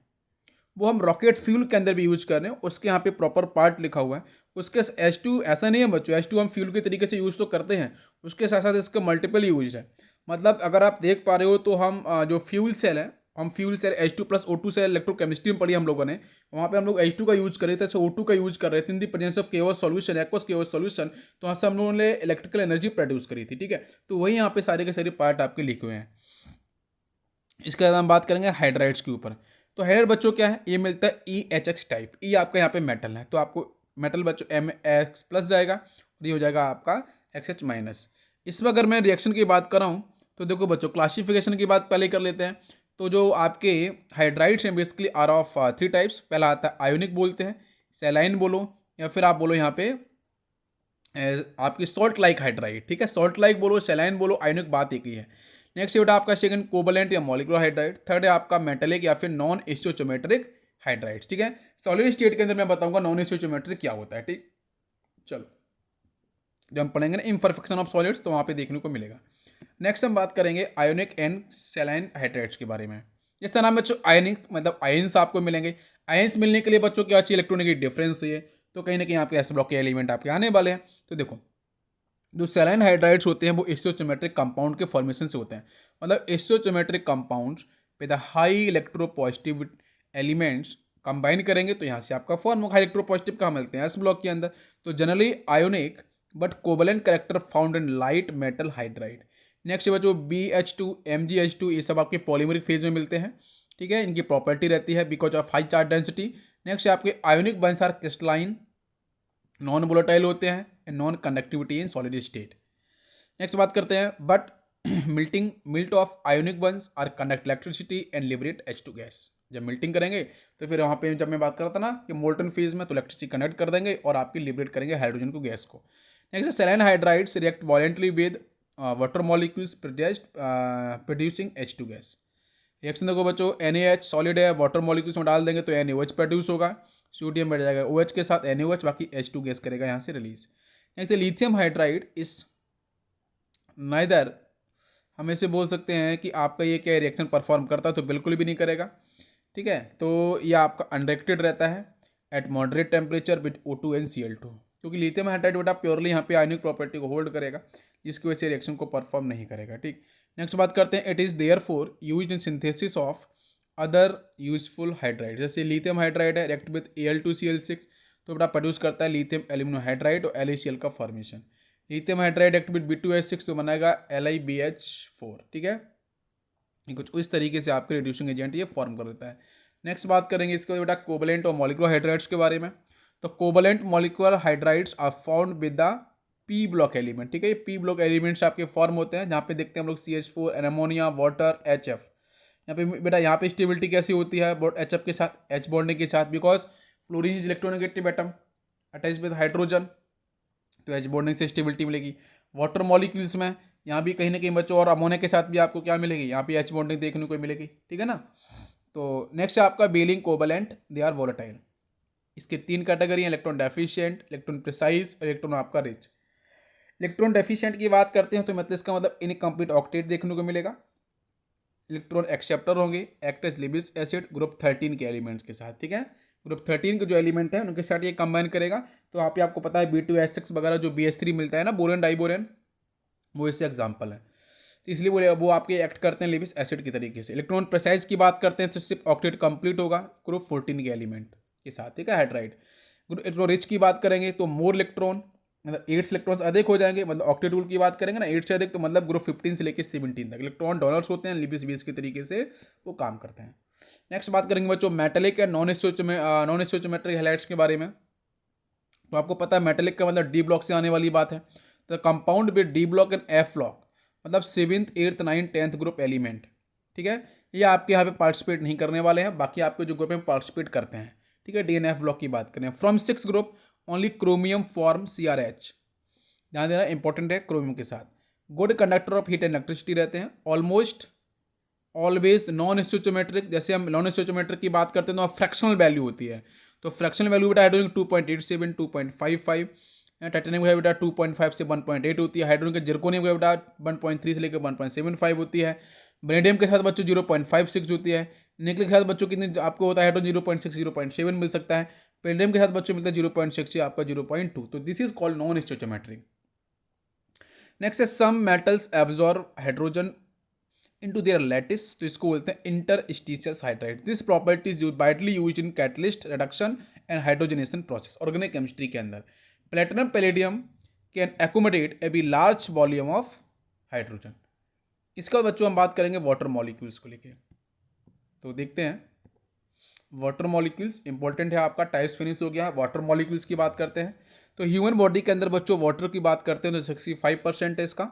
वो हम रॉकेट फ्यूल के अंदर भी यूज कर रहे हैं, उसके यहाँ पे प्रॉपर पार्ट लिखा हुआ है। उसके H2 ऐसा नहीं है बच्चों, H2 हम फ्यूल के तरीके से यूज तो करते हैं, उसके साथ साथ इसके मल्टीपल यूज है। मतलब अगर आप देख पा रहे हो तो हम जो फ्यूल सेल है, हम फ्यूल सेल H2+O2 से इलेक्ट्रोकेमिस्ट्री में पढ़ी हम लोगों ने, वहाँ पे हम लोग H2 का यूज कर रहे थे, O2 का यूज कर रहे थे in the presence of KOS solution, aqueous KOS solution. तो वहाँ से हम लोगों ने इलेक्ट्रिकल एनर्जी प्रोड्यूस करी थी, ठीक है। तो वही यहाँ पे सारे के सारे पार्ट आपके लिखे हुए हैं। इसके बाद हम बात करेंगे हाइड्राइड्स के ऊपर। तो हाइड्राइड बच्चों क्या है, ये मिलता है EHX टाइप। ई आपका यहाँ पे मेटल है, तो आपको मेटल बच्चों MX+ जाएगा, और ये हो जाएगा आपका XH-। इसमें अगर मैं रिएक्शन की बात कर रहा हूँ तो देखो बच्चों क्लासिफिकेशन की बात पहले कर लेते हैं। तो जो आपके हाइड्राइड्स हैं बेसिकली आर ऑफ 3 टाइप्स। पहला आता है आयोनिक बोलते हैं, सैलाइन बोलो, या फिर आप बोलो यहाँ पे आपकी सॉल्ट लाइक हाइड्राइड, ठीक है। सॉल्ट लाइक बोलो, सैलाइन बोलो, आयोनिक बात एक ही है। नेक्स्ट ये आपका सेकंड कोवलेंट या मॉलिक्यूलर हाइड्राइड। थर्ड है आपका मेटेलिक या फिर नॉन स्टोइचोमेट्रिक हाइड्राइड, ठीक है। सॉलिड स्टेट के अंदर मैं बताऊंगा नॉन स्टोइचोमेट्रिक क्या होता है, ठीक। चलो जब हम पढ़ेंगे ना इम्परफेक्शन ऑफ सॉलिड्स तो वहाँ पे देखने को मिलेगा। नेक्स्ट हम बात करेंगे आयोनिक एंड सैलाइन हाइड्राइड्स के बारे में। जैसा नाम बच्चों आयनिक मतलब आयंस आपको मिलेंगे। आयंस मिलने के लिए बच्चों क्या चाहिए, इलेक्ट्रोनेगेटिव डिफरेंस चाहिए। तो कहीं ना कहीं आपके एस ब्लॉक के एलिमेंट आपके आने वाले हैं। तो देखो जो सैलाइन हाइड्राइड्स होते हैं वो स्टोइचोमेट्रिक कंपाउंड के फॉर्मेशन से होते हैं। मतलब stoichiometric compounds with high electropositive elements combine करेंगे तो यहाँ से आपका फॉर्म होगा। हाई इलेक्ट्रोपॉजिटिव कहाँ मिलते हैं? एस ब्लॉक के अंदर। तो generally ionic but covalent character found in light metal hydride. Next बच्चों BH2 MgH2 ये सब आपके पॉलीमरिक फेज में मिलते हैं, ठीक है। इनकी प्रॉपर्टी रहती है because of high charge density. Next आपके ionic bonds are crystalline, non volatile होते हैं and non conductivity in solid state. Next बात करते हैं but melt of ionic bonds are conduct electricity and liberate H2 gas. जब melting करेंगे तो फिर वहाँ पे जब मैं बात करता ना कि मोल्टन फेज में तो इलेक्ट्रिसिटी कनेक्ट कर देंगे और आपकी लिबरेट करेंगे हाइड्रोजन को, गैस को। Next saline hydrides react violently with water molecules producing H2 gas. Reaction देखो बच्चों, NaH सॉलिड है, वाटर मॉलिक्यूल्स में डाल देंगे तो NaOH प्रोड्यूस होगा, सोडियम बैठ जाएगा OH के साथ NaOH, बाकी H2 गैस करेगा यहाँ से रिलीज। नेक्स्ट लिथियम हाइड्राइड इस नाइदर, हम ऐसे बोल सकते हैं कि आपका ये क्या रिएक्शन परफॉर्म करता है? तो बिल्कुल भी नहीं करेगा, ठीक है। तो ये आपका अनरिएक्टेड रहता है eight moderate temperature with O2 and Cl2, क्योंकि लिथियम हाइड्राइड बेटा प्योरली यहाँ पे आयनिक प्रॉपर्टी को होल्ड करेगा, जिसकी वजह से रिएक्शन को परफॉर्म नहीं करेगा, ठीक। नेक्स्ट बात करते हैं, it is therefore used in synthesis of other useful hydride. जैसे लिथियम हाइड्राइड है रिएक्ट विद Al2Cl6 तो बेटा प्रोड्यूस करता है लिथियम एल्यूमिनो हाइड्राइड और LaCl का formation. Lithium hydride react with B2H6 तो बनाएगा LiBH4, ठीक है। ये कुछ इस तरीके से आपके रिड्यूसिंग एजेंट ये फॉर्म कर देता है। नेक्स्ट बात करेंगे इसके बाद बेटा कोवलेंट और मॉलिक्यूलर हाइड्राइड्स के बारे में। तो covalent molecular hydrides are found with the P block element, ठीक है। ये P ब्लॉक एलिमेंट्स आपके फॉर्म होते हैं, जहाँ पे देखते हैं हम लोग CH4 अमोनिया वाटर HF। यहाँ पे बेटा यहाँ पे स्टेबिलिटी कैसी होती है HF के साथ, H बॉन्डिंग के साथ, because fluorine is electronegative atom attach with hydrogen, तो H बॉन्डिंग से स्टेबिलिटी मिलेगी। वाटर मॉलिक्यूल्स में यहाँ भी कहीं ना कहीं बच्चों और अमोनिया के साथ भी आपको क्या मिलेगी? यहाँ पे H बॉन्डिंग देखने को मिलेगी, ठीक है ना। तो नेक्स्ट है आपका बेलिंग कोवलेंट, दे आर वोलेटाइल। इसके 3 कैटेगरी हैं, इलेक्ट्रॉन डेफिशिएंट, इलेक्ट्रॉन प्रिसाइज और इलेक्ट्रॉन आपका रिच। इलेक्ट्रॉन डेफिशिएंट की बात करते हैं तो मतलब इसका मतलब इनकम्प्लीट ऑक्टेट देखने को मिलेगा। इलेक्ट्रॉन एक्सेप्टर होंगे, एक्ट एज लिबिस एसिड ग्रुप 13 के एलिमेंट्स के साथ, ठीक है। ग्रुप 13 के जो एलिमेंट है उनके साथ ये कंबाइन करेगा। तो यहाँ पे आपको पता है B2H6 वगैरह जो BH3 मिलता है ना, बोरेन डाइबोरेन, वो इससे एग्जाम्पल है। तो इसलिए वो आपके एक्ट करते हैं लिबिस एसिड की तरीके से। इलेक्ट्रॉन प्रेसाइज की बात करते हैं तो सिर्फ ऑक्टेट कंप्लीट होगा ग्रुप 14 के एलिमेंट के साथ, ठीक है, हाइड्राइड। इलेक्ट्रॉन रिच की बात करेंगे तो मोर इलेक्ट्रॉन, मतलब 8 इलेक्ट्रॉन्स अधिक हो जाएंगे, मतलब ऑक्टेट रूल की बात करेंगे ना 8 से अधिक, तो मतलब ग्रुप 15 से लेकर 17 तक इलेक्ट्रॉन डोनर्स होते हैं, लिबिस बेस के तरीके से वो काम करते हैं। नेक्स्ट बात करेंगे बच्चों मेटेलिक एंड नॉन स्टोइचोमेट्रिक हैलाइड्स के बारे में। तो आपको पता है मेटेलिक का मतलब डी ब्लॉक से आने वाली बात है। तो compound with D block and F block, मतलब 7th 8th 9th 10th group element, ठीक है। ये आपके यहाँ पे पार्टिसिपेट नहीं करने वाले हैं, बाकी आपके जो ग्रुप में पार्टिसिपेट करते हैं, ठीक है। DNF ब्लॉक की बात करें, from 6 group only chromium form CrH, ध्यान देना इंपॉर्टेंट है क्रोमियम के साथ। Good conductor of heat and electricity रहते हैं, ऑलमोस्ट ऑलवेज नॉन स्टोइचोमेट्रिक। जैसे हम नॉन स्टोइचोमेट्रिक की बात करते हैं तो फ्रैक्शनल वैल्यू होती है, तो फ्रैक्शनल वैल्यू बेटा हाइड्रोजन 2.87 2.55, टाइटेनियम का बेटा 2.5 से 1.8 होती है, हाइड्रोजन के जिरकोनियम का बेटा 1.3 से लेकर 1.75 होती है, वेनेडियम के साथ बच्चों 0.56 होती है, निकल के साथ बच्चों कितनी आपको होता है हाइड्रोजन 0.6 0.7 मिल सकता है, पेल्डियम के साथ बच्चों मिलता है 0.6 से आपका 0.2, तो this is called non stoichiometric. Next है some metals absorb hydrogen into their lattice, तो इसको बोलते हैं interstitial hydride. This property is widely used in catalyst reduction and hydrogenation process organic chemistry के अंदर। Platinum palladium can accommodate a be large volume of hydrogen. इसका बच्चों हम बात करेंगे वाटर मॉलिक्यूल्स को लेके, तो देखते हैं वाटर मॉलिक्यूल्स इंपॉर्टेंट है आपका, टाइप्स फिनिश हो गया। वाटर मॉलिक्यूल्स की बात करते हैं तो ह्यूमन बॉडी के अंदर बच्चों वाटर की बात करते हैं तो 65% है इसका,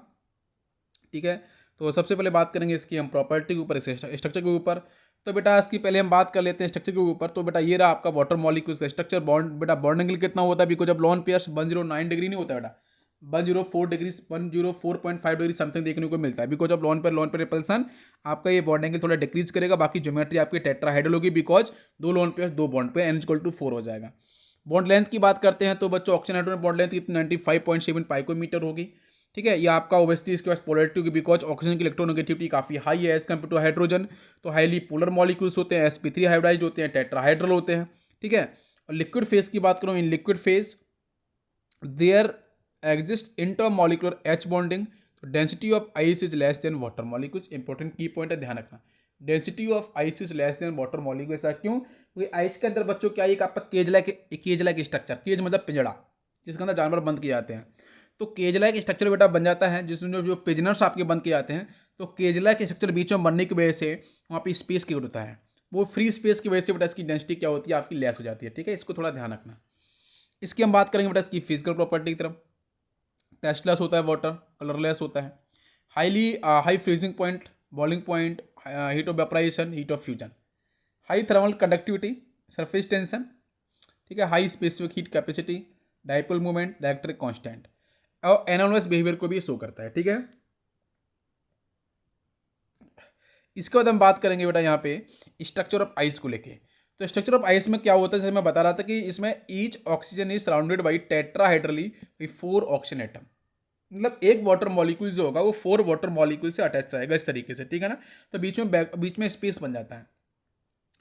ठीक है। तो सबसे पहले बात करेंगे इसकी हम प्रॉपर्टी के ऊपर, स्ट्रक्चर के ऊपर। तो बेटा इसकी पहले हम बात कर लेते हैं स्ट्रक्चर के ऊपर। तो बेटा ये रहा आपका वाटर मॉलिक्यूल्स का स्ट्रक्चर। बॉन्ड बेटा बॉन्ड एंगल कितना होता है? बिकॉज जब लॉन पेयर्स 109 डिग्री नहीं होता बेटा, 104 डिग्री 104.5 डिग्री समथिंग देखने को मिलता है। बिकॉज ऑफ लॉन पर रिपल्सन आपका ये बॉन्ड एंगल थोड़ा डिक्रीज करेगा, बाकी ज्योमेट्री आपकी टेट्राहाइड्रल होगी, बिकॉज 2 लॉन पेयर्स 2 बॉन्ड पे n=4 हो जाएगा। बॉन्ड लेंथ की बात करते हैं तो बच्चों ऑक्सीजन हाइड्रोजन बॉन्ड लेंथ 95.7 पाइकोमीटर होगी, ठीक है। ये आपका ओबेसिटी इसके पास पोलरिटी होगी, बिकॉज ऑक्सीजन की इलेक्ट्रोनेगेटिविटी काफी हाई है एज कम्पेयर टू हाइड्रोजन। तो हाईली पोलर मॉलिक्यूल्स होते हैं, sp3 हाइब्रिडाइज्ड होते हैं, टेट्राहाइड्रल होते हैं, ठीक है। और लिक्विड फेज की बात करूं, in liquid phase there exist intermolecular H bonding, तो density of ice is less than water molecules. Important key point है, ध्यान रखना। Density of ice is less than water molecule. ऐसा क्यों? क्योंकि आइस के अंदर बच्चों क्या है, एक आपका केज लाइक स्ट्रक्चर, केज मतलब पिंजड़ा, जिसके अंदर जानवर बंद किए जाते हैं। तो केज लाइक स्ट्रक्चर बेटा बन जाता है, जिसमें जो पिजनर्स आपके बंद किए जाते हैं, तो केज लाइक स्ट्रक्चर बीच में बनने की वजह से वहाँ पे स्पेस क्रिएट होता है। वो फ्री स्पेस की वजह से बेटा इसकी डेंसिटी क्या होती है, आपकी लेस हो जाती है। ठीक है, इसको थोड़ा ध्यान रखना। इसकी हम बात करेंगे बेटा इसकी फिजिकल प्रॉपर्टी की तरफ। टेस्टलेस होता है वाटर, कलरलेस होता है, high freezing point, boiling point, heat of vaporisation, heat of fusion, high thermal conductivity, surface tension, ठीक है, high specific heat capacity, dipole movement, dielectric constant, और एनोनस बिहेवियर को भी शो करता है। ठीक है, इसके बाद हम बात करेंगे बेटा यहाँ पे स्ट्रक्चर ऑफ आइस को लेके। तो स्ट्रक्चर ऑफ आइस में क्या होता है, जैसे मैं बता रहा था कि इसमें each oxygen is surrounded by tetrahedrally with 4 oxygen atom. मतलब एक वाटर मॉलिक्यूल जो होगा वो 4 वाटर मॉलिक्यूल से अटैच रहेगा इस तरीके से। ठीक है ना, तो बीच में स्पेस बन जाता है,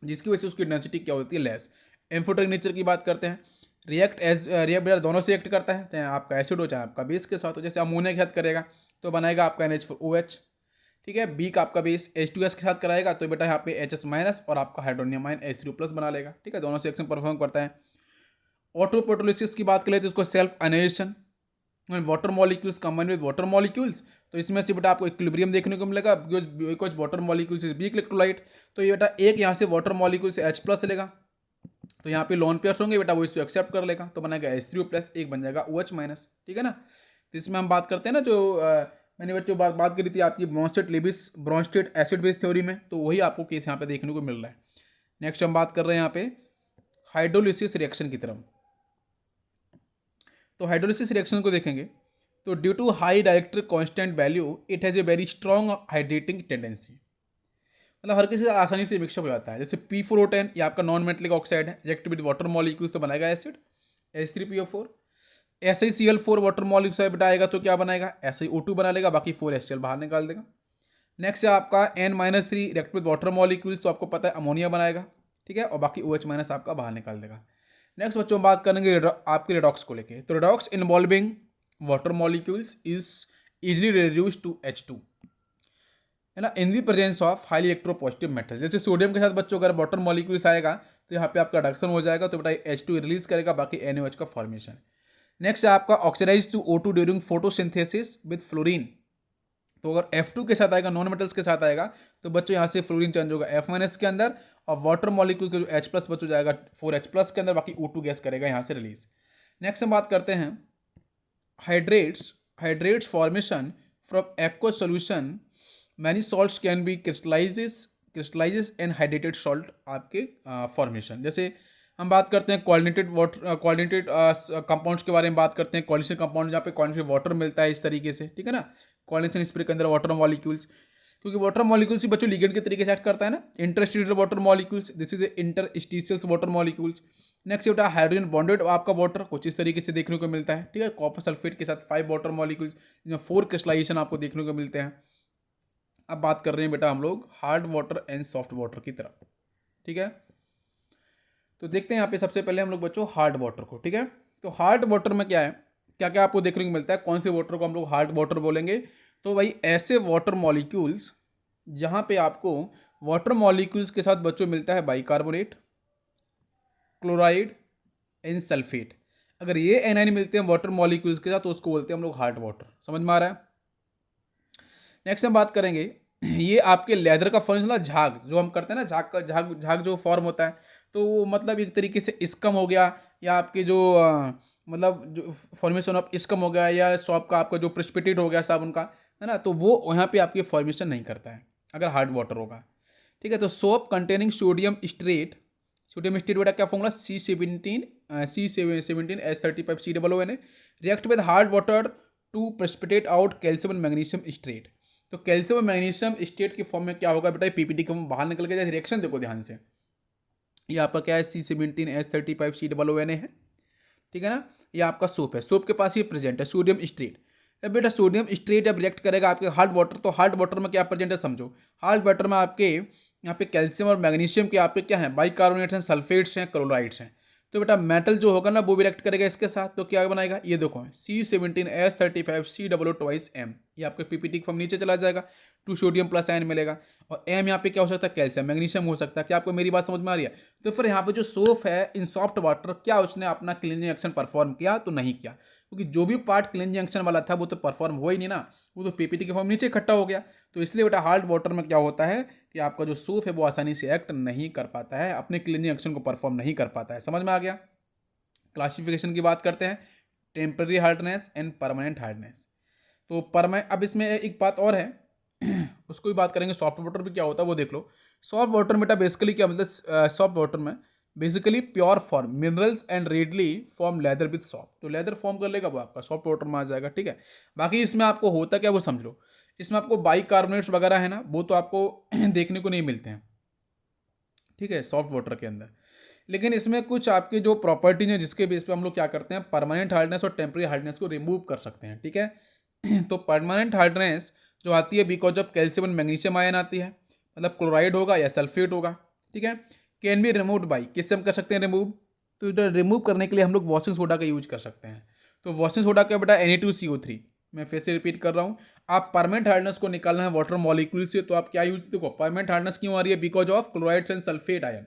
जिसकी वजह से उसकी डेंसिटी क्या होती है, लेस। एम्फोटेरिक नेचर की बात करते हैं, रिएक्ट दोनों से रिएक्ट करता है, चाहे आपका एसिड हो चाहे आपका बेस के साथ हो। जैसे अमोनिया के साथ करेगा तो बनाएगा आपका NH4OH। ठीक है, बी का आपका बेस H2S के साथ कराएगा तो बेटा यहाँ पे HS माइनस और आपका हाइड्रोनियम आयन H3+ बना लेगा। ठीक है, दोनों से एक्शन परफॉर्म करता है। ऑटोपोटोलिसिस की बात करें तो इसको self annihilation, water molecules combine with water molecules, तो इसमें से बेटा आपको इक्विलिब्रियम देखने को मिलेगा, because water molecules is weak electrolyte. तो ये बेटा एक यहाँ से वाटर मॉलिक्यूल से H+ लेगा, तो यहाँ पे लोन पेयर्स होंगे बेटा, वो इसको एक्सेप्ट कर लेगा, तो बनेगा H3O+, एक बन जाएगा OH-। ठीक है ना, तो इसमें हम बात करते हैं ना जो मैंने बच्चों बात करी थी आपकी ब्रोंस्टेड एसिड बेस थ्योरी में, तो वही आपको केस यहाँ पे देखने को मिल रहा है। नेक्स्ट हम बात कर रहे हैं यहाँ पे हाइड्रोलिसिस रिएक्शन की तरफ। तो हाइड्रोलिसिस रिएक्शन को देखेंगे तो due to high dielectric constant value it has a very strong hydrating tendency. मतलब हर किसी से आसानी से मिक्सअप हो जाता है। जैसे P4O10 ये आपका नॉन मेटलिक ऑक्साइड है, रिएक्ट विद वाटर मॉलिक्यूल्स तो बनाएगा acid H3PO4। SiCl4 water molecule बिटाएगा तो क्या बनाएगा, SiO2 बना लेगा, बाकी 4HCl बाहर निकाल देगा। नेक्स्ट है आपका N-3 react with water molecules, तो आपको पता है अमोनिया बनाएगा। ठीक है, और बाकी OH- आपका बाहर निकाल देगा। नेक्स्ट बच्चों बात करेंगे आपके रेडॉक्स को लेके। तो redox involving water molecules is easily reduce to H2, है ना, in the presence of highly electropositive metal. जैसे सोडियम के साथ बच्चों अगर वाटर मॉलिक्यूल्स आएगा तो यहाँ पे आपका रिडक्शन हो जाएगा, तो बेटा H2 रिलीज करेगा, बाकी NaOH का फॉर्मेशन। नेक्स्ट है आपका oxidise to O2 during photosynthesis with fluorine. तो अगर F2 के साथ आएगा, नॉन मेटल्स के साथ आएगा, तो बच्चों यहाँ से फ्लोरीन चेंज होगा F- के अंदर, और वाटर मॉलिक्यूल के जो H+ बच्चों जाएगा 4H+ के अंदर, बाकी O2 गैस करेगा यहाँ से रिलीज। नेक्स्ट हम बात करते हैं hydrates formation from aqueous solution. Many salts can be crystallises and hydrated salt आपके फॉर्मेशन। जैसे हम बात करते हैं कोऑर्डिनेटेड कंपाउंड्स के बारे में बात करते हैं, कोऑर्डिनेशन कंपाउंड जहाँ पे कोऑर्डिनेटेड वाटर मिलता है इस तरीके से। ठीक है ना, कोऑर्डिनेशन स्प्रे के अंदर वाटर मॉलिक्यूल्स, क्योंकि वाटर मॉलिक्यूल्स ही बच्चों लिगेंड के तरीके से एक्ट करता है ना। Interstitial water molecules, this is interstitial water molecules. Next होता है हाइड्रोजन बॉन्डेड आपका वाटर, कुछ इस तरीके से देखने को मिलता है। ठीक है, कॉपर सल्फेट के साथ 5 वाटर मॉलिक्यूल्स, जिसमें 4 क्रिस्टलाइजेशन आपको देखने को मिलते हैं। अब बात कर रहे हैं बेटा हम लोग hard water and soft water की तरफ। ठीक है, तो देखते हैं यहाँ पे सबसे पहले हम लोग बच्चों हार्ड वाटर को। ठीक है, तो हार्ड वाटर में क्या है, क्या क्या आपको देखने को मिलता है, कौन से वाटर को हम लोग हार्ड वाटर बोलेंगे। तो भाई ऐसे वाटर मॉलिक्यूल्स जहाँ पे आपको वाटर मॉलिक्यूल्स के साथ बच्चों मिलता है बाइकार्बोनेट, क्लोराइड एंड सल्फेट। अगर ये एनाइन मिलते हैं वाटर मॉलिक्यूल्स के साथ तो उसको बोलते हैं हम लोग हार्ड वाटर। समझ में आ रहा है। नेक्स्ट हम बात करेंगे ये आपके लेदर का फॉर्म, मतलब झाग जो हम करते हैं ना, झाग जो फॉर्म होता है, तो वो मतलब एक तरीके से स्कम हो गया, या आपके जो मतलब जो फॉर्मेशन ऑफ स्कम हो गया, या सॉप का आपका जो प्रेसिपिटेट हो गया साबुन का, है ना, तो वो यहाँ पे आपकी फॉर्मेशन नहीं करता है अगर हार्ड वाटर होगा। ठीक है, तो सोप कंटेनिंग सोडियम स्ट्रेट बेटा क्या formula C17H35COONA react with hard water to precipitate out calcium and magnesium stearate. तो कैल्शियम और मैग्नीशियम स्टेट की फॉर्म में क्या होगा बेटा, PPT के बाहर निकल के जाए। रिएक्शन देखो ध्यान से, ये आपका क्या है C17H35COONA है। ठीक है ना, ये आपका सोप है, सोप के पास ये प्रेजेंट है सोडियम स्ट्रेट। अब बेटा सोडियम स्ट्रेट जब रिएक्ट करेगा आपके हार्ड वाटर, तो हार्ड वाटर में क्या प्रेजेंट है समझो। हार्ड वाटर में आपके यहाँ पे कैल्शियम और मैग्नीशियम के आपके क्या है, बाइकार्बोनेट्स हैं, सल्फेट्स हैं, क्लोराइड्स हैं। तो बेटा मेटल जो होगा ना वो भी रिएक्ट करेगा इसके साथ, तो क्या बनाएगा, ये देखो C17S35C00 ये आपके पीपीटी फॉर्म नीचे चला जाएगा, 2 सोडियम प्लस आयन मिलेगा। और एम यहाँ पे क्या हो सकता है, कैल्शियम मैग्नीशियम हो सकता है। क्या आपको मेरी बात समझ में आ रही है? तो फिर यहाँ पे जो सोप है इन सॉफ्ट वाटर, क्या उसने अपना क्लीनिंग एक्शन परफॉर्म किया? तो नहीं किया, क्योंकि जो भी पार्ट क्लीनिंग एक्शन वाला था वो तो परफॉर्म हुआ ही नहीं ना, वो तो पीपीटी के फॉर्म नीचे इकट्ठा हो गया। तो इसलिए बेटा हार्ड वाटर में क्या होता है कि आपका जो सोप है वो आसानी से एक्ट नहीं कर पाता है, अपने क्लीनिंग एक्शन को परफॉर्म नहीं कर पाता है। समझ में आ गया? क्लासिफिकेशन की बात करते हैं, temporary hardness and permanent hardness. तो अब इसमें एक बात और है उसको भी बात करेंगे। सॉफ्ट वाटर भी क्या होता है वो देख लो। सॉफ्ट वाटर बेटा बेसिकली क्या मतलब, सॉफ्ट वाटर में basically pure form minerals and readily form lather with soft, तो लेदर फॉर्म कर लेगा वो आपका सॉफ्ट वाटर में आ जाएगा। ठीक है, बाकी इसमें आपको होता क्या वो समझ लो। इसमें आपको बाइकार्बोनेट्स वगैरह है ना, वो तो आपको देखने को नहीं मिलते हैं, ठीक है, सॉफ्ट वाटर के अंदर। लेकिन इसमें कुछ आपके जो प्रॉपर्टी है जिसके बेस पे हम लोग क्या करते हैं, परमानेंट हार्डनेस और टेम्पररी हार्डनेस को रिमूव कर सकते हैं। ठीक है तो परमानेंट हार्डनेस जो आती है because of calcium and magnesium ion आती है, मतलब क्लोराइड होगा या सल्फेट होगा। ठीक है, कैन बी रिमूव्ड बाई, किससे हम कर सकते हैं रिमूव? तो इधर रिमूव करने के लिए हम लोग वॉशिंग सोडा का यूज कर सकते हैं। तो वॉशिंग सोडा का बेटा Na2CO3, मैं फिर से रिपीट कर रहा हूँ। आप परमानेंट हार्डनेस को निकालना है वाटर मॉलिक्यूल से, तो आप क्या यूज, देखो परमानेंट हार्डनेस क्यों आ रही है, because of chlorides and sulphate ion,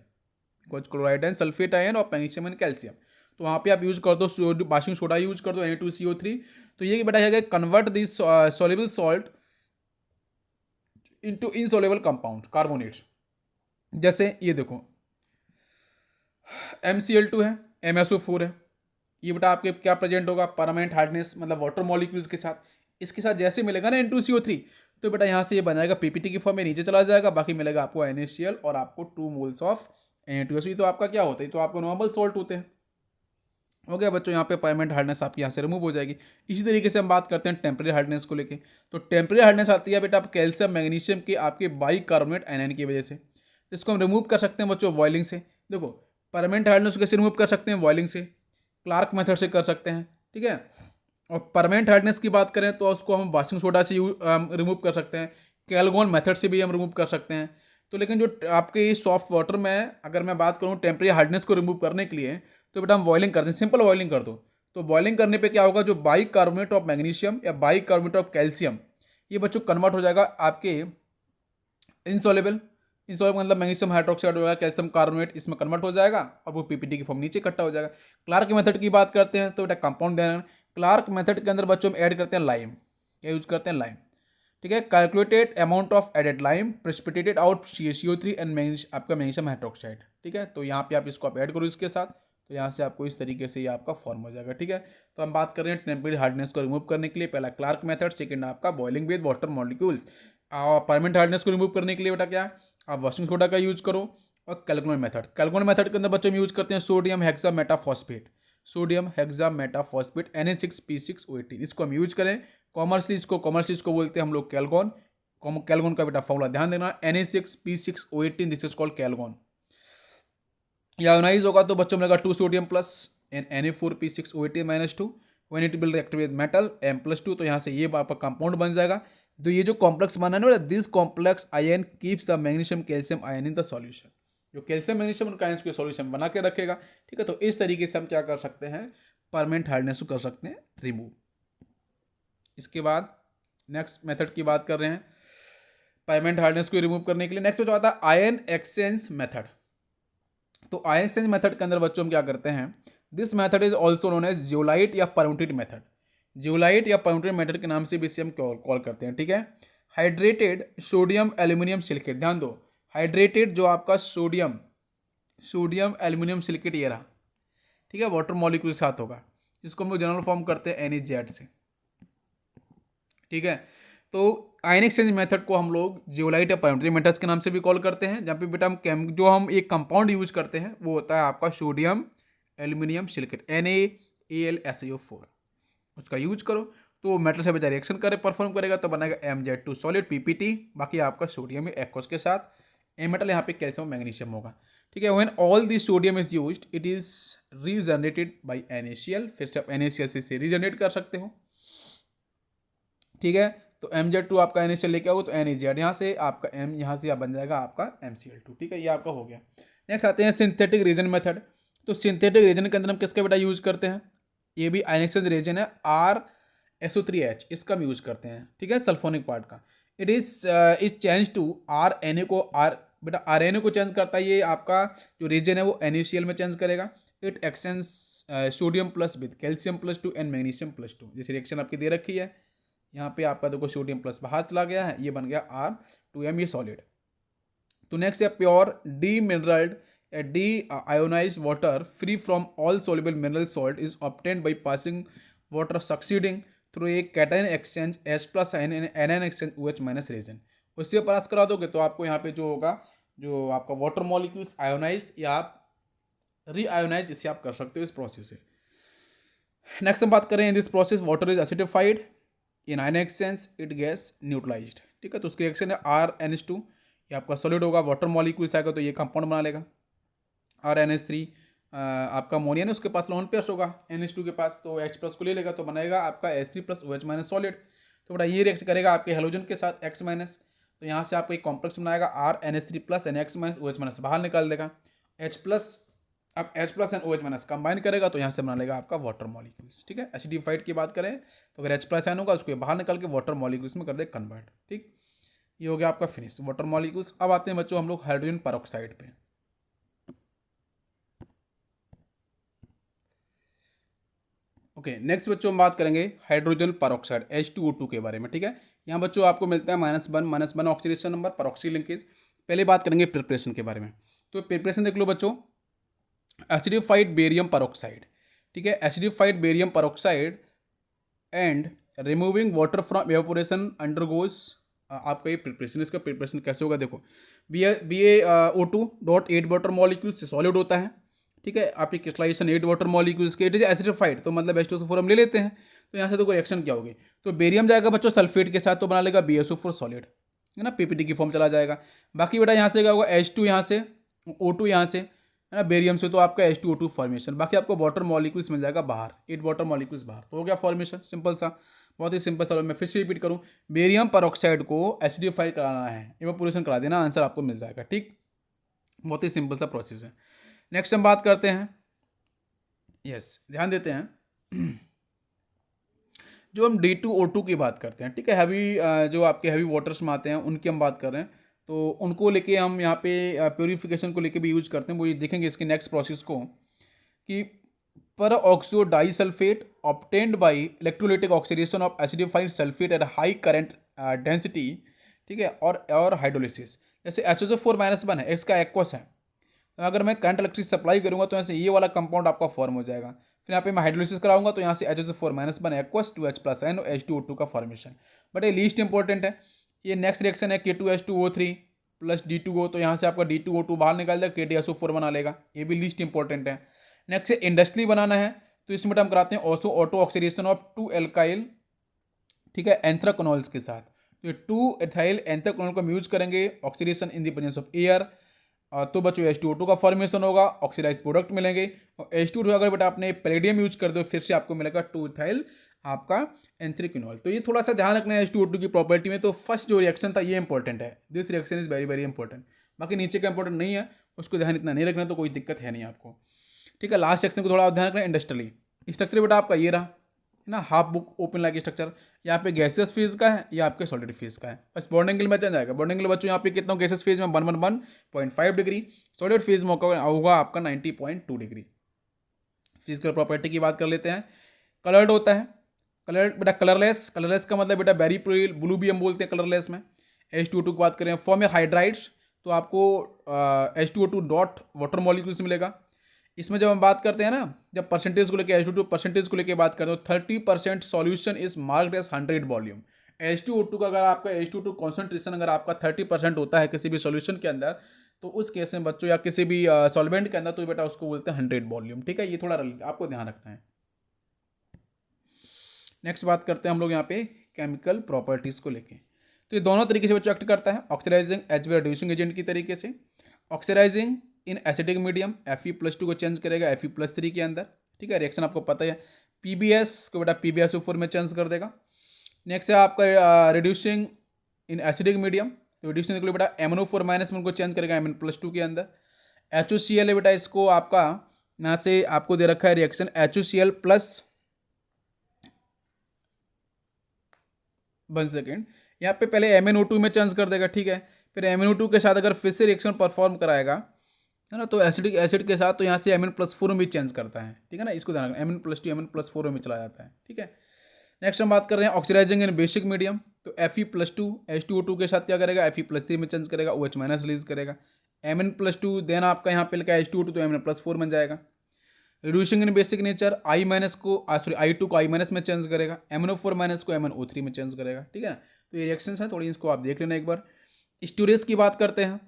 because chloride and sulphate ion और मैग्नीशियम एंड कैल्शियम। तो वहाँ पे आप यूज कर दो वॉशिंग सोडा यूज कर दो Na2CO3। तो ये बेटा है convert this soluble salt into insoluble compound carbonates. जैसे ये देखो MCl2 है, MSO4 है, ये बेटा आपके क्या प्रेजेंट होगा, परमानेंट हार्डनेस मतलब वाटर मॉलिक्यूल्स के साथ। इसके साथ जैसे मिलेगा ना N2CO3, तो बेटा यहाँ से ये बनाएगा पीपीटी की फॉर्म में, नीचे चला जाएगा, बाकी मिलेगा आपको NaCl और आपको 2 मोल्स ऑफ Na2SO। तो आपका क्या होता है, तो आपको नॉर्मल सॉल्ट होते हैं। हो गया बच्चों, यहाँ पे परमानेंट हार्डनेस आपकी यहाँ से रिमूव हो जाएगी। इसी तरीके से हम बात करते हैं टेम्पररी हार्डनेस को लेके। तो टेम्पररी हार्डनेस आती है बेटा आप कैल्शियम मैग्नीशियम के आपके बाइकार्बोनेट आयन की वजह से। इसको हम रिमूव कर सकते हैं बच्चों बॉइलिंग से। देखो परमानेंट हार्डनेस को कैसे रिमूव कर सकते हैं, बॉइलिंग से, क्लार्क मेथड से कर सकते हैं। ठीक है, और परमानेंट हार्डनेस की बात करें तो उसको हम वॉशिंग सोडा से रिमूव कर सकते हैं, कैलगोन मेथड से भी हम रिमूव कर सकते हैं। तो लेकिन जो आपके सॉफ्ट वाटर में अगर मैं बात करूँ टेम्पररी हार्डनेस को रिमूव करने के लिए, तो बेटा हम बॉइलिंग करते हैं, सिंपल बॉइलिंग कर दो। तो बॉइलिंग करने पे क्या होगा, जो बाइकार्बोनेट ऑफ मैग्नीशियम या बाइकार्बोनेट ऑफ कैल्शियम, ये बच्चों कन्वर्ट हो जाएगा आपके इनसॉल्युबल। इनसॉल्युबल मतलब मैग्नीशियम हाइड्रोक्साइड हो गया, कैल्शियम कार्बोनेट इसमें कन्वर्ट हो जाएगा और वो पीपीटी की फॉर्म नीचे इकट्ठा हो जाएगा। क्लार्क मेथड की बात करते हैं तो बेटा कंपाउंड देना, क्लार्क मेथड के अंदर बच्चों में ऐड करते हैं लाइम, क्या यूज करते हैं, लाइम। ठीक है, calculated amount of added lime precipitated out CaCO3 and आपका मैग्नीशियम हाइड्रोक्साइड। ठीक है, तो यहाँ पे आप इसको आप ऐड करो इसके साथ, तो यहाँ से आपको इस तरीके से ये आपका फॉर्म हो जाएगा। ठीक है, तो हम बात कर रहे हैं टेम्परेरी हार्डनेस को रिमूव करने के लिए, पहला क्लार्क मेथड, सेकंड आपका बॉइलिंग विद वाटर मॉलिक्यूल्स। और परमानेंट हार्डनेस को रिमूव करने के लिए बेटा क्या, आप वॉशिंग सोडा का यूज करो। और कैलकुलेट मेथड, कैलकुलेट मेथड के अंदर बच्चों में यूज करते हैं sodium hexametaphosphate, sodium hexametaphosphate Na6P6O18, इसको हम यूज करें। कॉमर्सली इसको बोलते हैं हम लोग कैलगोन। कैलगोन का बेटा फॉर्मूला ध्यान देना, Na6P6O18, this is called calgon. Ionise होगा तो बच्चों मिलेगा 2 sodium plus Na4P6O18-2, when it will react with metal M+2, तो यहाँ से ये आपका कंपाउंड बन जाएगा। तो ये जो कॉम्प्लेक्स बना है ना, this complex ion keeps the magnesium calcium ion in the solution, जो कैल्शियम मैग्नीशियम उनका आयन सॉल्यूशन बना के रखेगा। ठीक है, तो इस तरीके से हम क्या कर सकते हैं, परमानेंट हार्डनेस को कर सकते हैं रिमूव। इसके बाद नेक्स्ट मेथड की बात कर रहे हैं परमानेंट हार्डनेस को रिमूव करने के लिए। नेक्स्ट जो आता है आयन एक्सचेंज मेथड। तो आयन एक्सचेंज मेथड के अंदर बच्चों हम क्या करते हैं, this method is also known as zeolite या परम्यूटेट मेथड। जियोलाइट या परम्यूटेट मेथड के नाम से भी इसे हम कॉल करते हैं। ठीक है, हाइड्रेटेड सोडियम एल्यूमिनियम सिलिकेट, ध्यान दो, हाइड्रेटेड जो आपका सोडियम एल्यूमिनियम सिलिकेट ये रहा, ठीक है, वाटर मॉलिक्यूल के साथ होगा, जिसको हम लोग जनरल फॉर्म करते हैं NaZ से। ठीक है, तो आयन एक्सचेंज मेथड को हम लोग जियोलाइट या परम्यूटेट मेथड्स के नाम से भी कॉल करते हैं, जहाँ पे बेटा हम एक कंपाउंड यूज करते हैं वो होता है आपका सोडियम एल्यूमिनियम सिलिकेट NaAlSiO4, उसका यूज करो तो मेटल से बेटा रिएक्शन करे परफॉर्म करेगा, तो बनेगा MZ2 सॉलिड PPT, बाकी आपका सोडियम एक्वस के साथ ए मेटल, यहाँ पे कैल्शियम मैग्नीशियम होगा। ठीक है, when all this sodium is used it is regenerated by NaCl, फिर से आप NaCl से रीजनरेट कर सकते हो। ठीक है, तो MZ2 आपका NaCl लेके आओ तो NaZ, यहाँ से आपका M, यहाँ से बन जाएगा आपका MCl2। ठीक है, ये आपका हो गया। नेक्स्ट आते हैं सिंथेटिक रीजन मेथड। तो सिंथेटिक रेजन के अंदर हम किसका बेटा यूज करते हैं, ये भी आयन एक्सचेंज रेजन है, RSO3H, इसका हम यूज करते हैं, ठीक है, सल्फोनिक पार्ट का। It is change to RNA को बेटा RNA को चेंज करता है, ये आपका जो रीजन है वो NaCl में चेंज करेगा। It exchange sodium plus with calcium +2 and magnesium +2। जैसे रिएक्शन आपकी दे रखी है, यहाँ पे आपका देखो सोडियम प्लस बाहर चला गया है, ये बन गया R2M, ये सॉलिड। तो नेक्स्ट है pure demineralised deionise water free from all soluble mineral salt is obtained by passing water succeeding through a cation exchange H+ ion and anion exchange OH- resin. उससे pass करा दोगे तो आपको यहाँ पे जो होगा, जो आपका वाटर मॉलिक्यूल्स आयोनाइज या आप री आयोनाइज, जिससे आप कर सकते हो इस प्रोसेस से। नेक्स्ट हम बात करें, in this process water is acidified in ion exchange it gas neutralised, ठीक है। तो उसकी रिएक्शन है RNH2, ये आपका सॉलिड होगा, वाटर मॉलिक्यूल्स आएगा तो ये कंपाउंड बना लेगा। RNH3 आपका अमोनिया है, उसके पास लोन पेस्ट होगा NH2 के पास, तो H+ को ले लेगा तो बनाएगा आपका H3+ OH- सॉलिड। तो बेटा ये रिएक्ट करेगा आपके हेलोजन के साथ X-, तो यहाँ से आपको एक कॉम्प्लेक्स बनाएगा RNH3+ एंड X- OH- बाहर निकाल देगा। H+, अब H+ एंड OH- कंबाइन करेगा तो यहाँ से बना लेगा आपका वाटर मॉलिक्यूल्स, ठीक है। एसिडिफाइड की बात करें तो अगर H+ आयन होगा उसको बाहर निकाल के वाटर मॉलिक्यूल्स में कर दे कन्वर्ट, ठीक। ये हो गया आपका फिनिश वाटर मॉलिक्यूल्स। अब आते हैं बच्चों हम लोग हाइड्रोजन पेरोक्साइड पे। ओके, नेक्स्ट बच्चों हम बात करेंगे हाइड्रोजन पेरोक्साइड H2O2 के बारे में, ठीक है। यहाँ बच्चों आपको मिलता है -1 ऑक्सीडेशन नंबर, पेरोक्सी लिंकेज। पहले बात करेंगे प्रिपरेशन के बारे में, तो प्रिपरेशन देख लो बच्चों। एसिडिफाइड बेरियम पेरोक्साइड, ठीक है, acidified barium peroxide and removing water from evaporation undergoes आपका ये प्रिपरेशन। इसका प्रिपरेशन कैसे होगा देखो, BaO2.8 वाटर मॉलिक्यूल से सॉलिड होता है, ठीक है। आपकी क्रिस्टलाइजेशन 8 वाटर मॉलिक्यूल्स के, इट इज एसिडिफाइड, तो मतलब H2SO4 हम ले लेते हैं। तो यहाँ से देखो रिएक्शन क्या होगी, तो बेरियम जाएगा बच्चों सल्फेट के साथ तो बना लेगा BaSO4 सॉलिड, है ना, PPT की फॉर्म चला जाएगा। बाकी बेटा यहाँ से क्या होगा, H2 यहाँ से, O2 यहाँ से, है ना, बेरियम से तो आपका H2O2 फॉर्मेशन। बाकी आपको वाटर मॉलिक्यूल्स मिल जाएगा बाहर, 8 वाटर मॉलिक्यूल्स बाहर, तो हो गया फॉर्मेशन, सिंपल सा, बहुत ही सिंपल सा। मैं फिर से रिपीट करूँ, बेरियम पेरोक्साइड को एसिडिफाइड कराना है, इवेपोरेशन करा देना, आंसर आपको मिल जाएगा, ठीक। बहुत ही सिंपल सा प्रोसेस है। नेक्स्ट हम बात करते हैं, ध्यान देते हैं जो हम D2O2 की बात करते हैं, ठीक है, हैवी जो आपके हैवी वाटर्स में आते हैं उनकी हम बात कर रहे हैं, तो उनको लेके हम यहाँ पे प्योरीफिकेशन को लेके भी यूज करते हैं। वो ये देखेंगे इसके नेक्स्ट प्रोसेस को, कि पर oxo disulphate obtained by electrolytic oxidation of acidified sulphate at high current density, ठीक है, और हाइड्रोलिसिस। जैसे HSO4-1 है, इसका एक्वस है, तो अगर मैं करंट इलेक्ट्रिक सप्लाई करूंगा तो यहाँ से ये वाला कंपाउंड आपका फॉर्म हो जाएगा। फिर यहाँ पे मैं हाइड्रोलिसिस कराऊंगा तो यहाँ से HSO4-1 एक्वस 2H+ और H2O2 का फॉर्मेशन। बट ये लीस्ट इंपॉर्टेंट है। ये नेक्स्ट रिएक्शन है K2H2O3 + D2O, तो यहाँ से आपका D2O2 बाहर निकाल देगा, KDSO4 बना लेगा, ये भी लीस्ट इंपॉर्टेंट है। नेक्स्ट इंडस्ट्री बनाना है, तो इसमें हम कराते हैं ऑटो ऑक्सीडेशन ऑफ 2 एल्काइल, ठीक है, एंथ्राकोनॉल्स के साथ। तो ये 2 एथाइल एंथ्राकोनॉल को हम यूज करेंगे oxidation in the presence of air, तो बच्चों H2O2 का फॉर्मेशन होगा, ऑक्सीडाइज प्रोडक्ट मिलेंगे। और H2O अगर बेटा आपने पैलेडियम यूज कर दो फिर से आपको मिलेगा 2 इथाइल आपका एंथ्रेक्विनोल। तो ये थोड़ा सा ध्यान रखना है H2O2 की प्रॉपर्टी में। तो फर्स्ट जो रिएक्शन था ये इंपॉर्टेंट है, this reaction is very very important. बाकी नीचे का इंपॉर्टेंट नहीं है, उसको ध्यान इतना नहीं रखना, तो कोई दिक्कत है नहीं आपको, ठीक है। लास्ट सेक्शन को थोड़ा ध्यान रखना है, इंडस्ट्रियली स्ट्रक्चर बेटा आपका ये रहा है ना, half book open like structure. यहाँ पे गैसेस फेज का है, या आपके सॉलिड फेज का है, बस बॉन्डिंग एंगल में चेंज आएगा। बॉन्डिंग एंगल बच्चों यहाँ पे कितना, गैसेस फेज में 111.5 डिग्री, सॉलिड फेज में होगा आपका 90.2 डिग्री। फिजिकल प्रॉपर्टी की बात कर लेते हैं, कलर्ड होता है, कलर बेटा कलरलेस, कलरलेस का मतलब बेटा बेरी ब्लू भी हम बोलते हैं कलरलेस में। H2O2 की बात करें फॉर्म है हाइड्राइड्स, तो आपको H2O2 डॉट वाटर मॉलिक्यूल्स मिलेगा। इसमें जब हम बात करते हैं ना, जब परसेंटेज को लेकर H2O2 परसेंटेज को लेकर बात करते हैं, 30% solution is marked as 100 volume. H2O2 का अगर आपका H2O2 कॉन्सेंट्रेशन अगर आपका 30% होता है किसी भी सॉल्यूशन के अंदर, तो उस केस में बच्चों या किसी भी सॉल्वेंट के अंदर, तो बेटा उसको बोलते हैं 100 वॉल्यूम, ठीक है। ये थोड़ा आपको ध्यान रखना है। नेक्स्ट बात करते हैं हम लोग यहाँ पे केमिकल प्रॉपर्टीज को लेके, तो ये दोनों तरीके से बच्चों एक्ट करता है, oxidising as well reducing agent की तरीके से। Oxidising in acidic medium Fe+2 को चेंज करेगा Fe+3 के अंदर, ठीक है। रिएक्शन आपको पता है, PbS को बेटा PbSO4 में चेंज कर देगा। नेक्स्ट है आपका रिड्यूसिंग इन एसिडिक मीडियम, तो रिड्यूसिंग के लिए बेटा MnO4- में उनको चेंज करेगा Mn+2 के अंदर। HOCl है बेटा, इसको आपका यहाँ से आपको दे रखा है रिएक्शन HCl प्लस 1 सेकेंड, यहाँ पे पहले MnO2 में चेंज कर देगा, ठीक है। फिर MnO2 के साथ अगर फिर से रिएक्शन परफॉर्म कराएगा, है ना, तो एसिडिक एसिड के साथ तो यहाँ से Mn+4 में भी चेंज करता है, ठीक है ना। इसको ध्यान रखना, Mn+2 Mn+4 में चला जाता है, ठीक है। नेक्स्ट हम बात कर रहे हैं ऑक्सीडाइजिंग इन बेसिक मीडियम। तो Fe+2 H2O2 के साथ क्या करेगा, Fe+3 में चेंज करेगा, OH- रिलीज करेगा। Mn+2 देन आपका यहाँ पे लिखा है H2O2 तो Mn+4 बन जाएगा। Reducing in basic nature I- को सॉरी I2 को I- में चेंज करेगा, MnO4- को MnO3 में चेंज करेगा, ठीक है ना। तो ये रिएक्शंस हैं, थोड़ी इसको आप देख लेना एक बार। स्टोरेज की बात करते हैं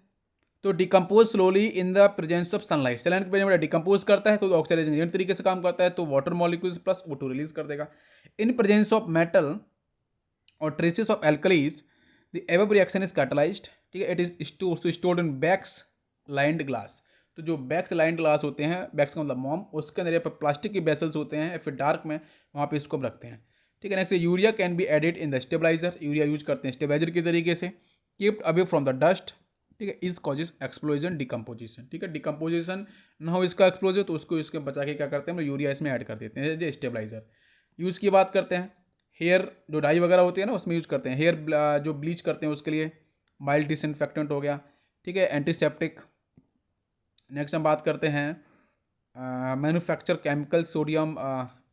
तो decompose slowly in the presence of sunlight, sunlight के प्रेजेंस में डिकम्पोज करता है, क्योंकि ऑक्सीडाइजिंग एजेंट तरीके से काम करता है, तो water molecules plus O2 release कर देगा। इन प्रेजेंस ऑफ मेटल और traces of alkalis the above reaction is catalysed, ठीक है। It is stored in wax lined glass. तो जो बैक्स लाइंड ग्लास होते हैं, बैक्स का मतलब मोम, उसके अंदर यहाँ पर प्लास्टिक के बेसल्स होते हैं, फिर डार्क में वहाँ पे इसको रखते हैं, ठीक है। Next urea can be added in the stabiliser, urea use करते हैं स्टेबलाइजर के तरीके से। Kept away from the dust, ठीक है, इज कॉजेज एक्सप्लोजन डिकम्पोजिशन, ठीक है। डिकम्पोजिशन ना हो इसका एक्सप्लोजन, तो उसको इसके बचा के क्या करते हैं हम, यूरिया इसमें ऐड कर देते हैं, जो स्टेबलाइजर। यूज़ की बात करते हैं, हेयर जो डाई वगैरह होती है ना, उसमें यूज़ करते हैं। हेयर जो ब्लीच करते हैं उसके लिए माइल्ड डिसइंफेक्टेंट हो गया, ठीक है, एंटीसेप्टिक। नेक्स्ट हम बात करते हैं मैन्युफैक्चर केमिकल, सोडियम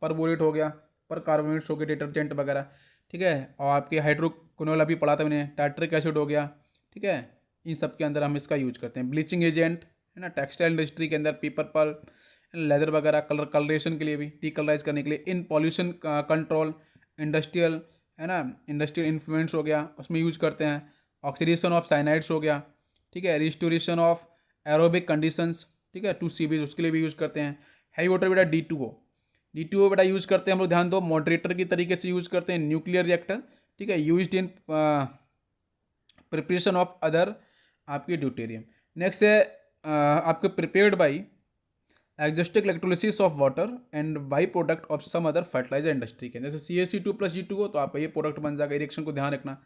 परबोरेट हो गया, पर कार्बोनेट्स हो गए, डिटर्जेंट वगैरह, ठीक है। और आपके हाइड्रोक्विनोल अभी पढ़ा था मैंने, टार्ट्रिक एसिड हो गया, ठीक है। इन सब के अंदर हम इसका यूज करते हैं। ब्लीचिंग एजेंट, है ना, टेक्सटाइल इंडस्ट्री के अंदर पेपर पल्प, लेदर वगैरह, कलरेशन के लिए भी, डीकलराइज करने के लिए। इन पॉल्यूशन कंट्रोल, इंडस्ट्रियल, है ना, इंडस्ट्रियल इन्फ्लुएंस हो गया, उसमें यूज करते हैं। ऑक्सीडेशन ऑफ साइनाइड्स हो गया, ठीक है। रिस्टोरेशन ऑफ एरोबिक कंडीशंस, ठीक है, 2CBs, उसके लिए भी यूज़ करते हैं। हैवी वाटर बेटा D2O बेटा यूज़ करते हैं हम लोग, ध्यान दो, मॉडरेटर की तरीके से यूज़ करते हैं। न्यूक्लियर रिएक्टर, ठीक है, used in preparation of other आपके ड्यूटेरियम। नेक्स्ट है आपके prepared by exhaustive electrolysis of water and by product of some other fertiliser industry के, जैसे CaC2 + G2O, तो आपका ये प्रोडक्ट बन जाएगा। रिएक्शन को ध्यान रखना,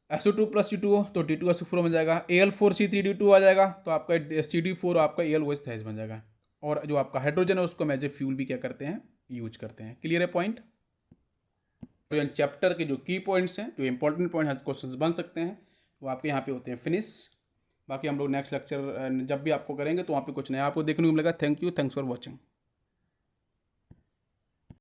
SO2 + G2O तो D2SO4 बन जाएगा। Al4C3D2 आ जाएगा, तो आपका CD4 आपका AlOH बन जाएगा। और जो आपका हाइड्रोजन है उसको एज ए फ्यूल भी क्या करते हैं, यूज करते हैं। क्लियर है पॉइंट। तो चैप्टर के जो की पॉइंट्स हैं, जो इंपॉर्टेंट पॉइंट है, क्वेश्चन बन सकते हैं, वो आपके यहाँ पे होते हैं फिनिश। बाकी हम लोग नेक्स्ट लेक्चर जब भी आपको करेंगे तो वहाँ पे कुछ नया आपको देखने को मिलेगा। Thank you, thanks for watching.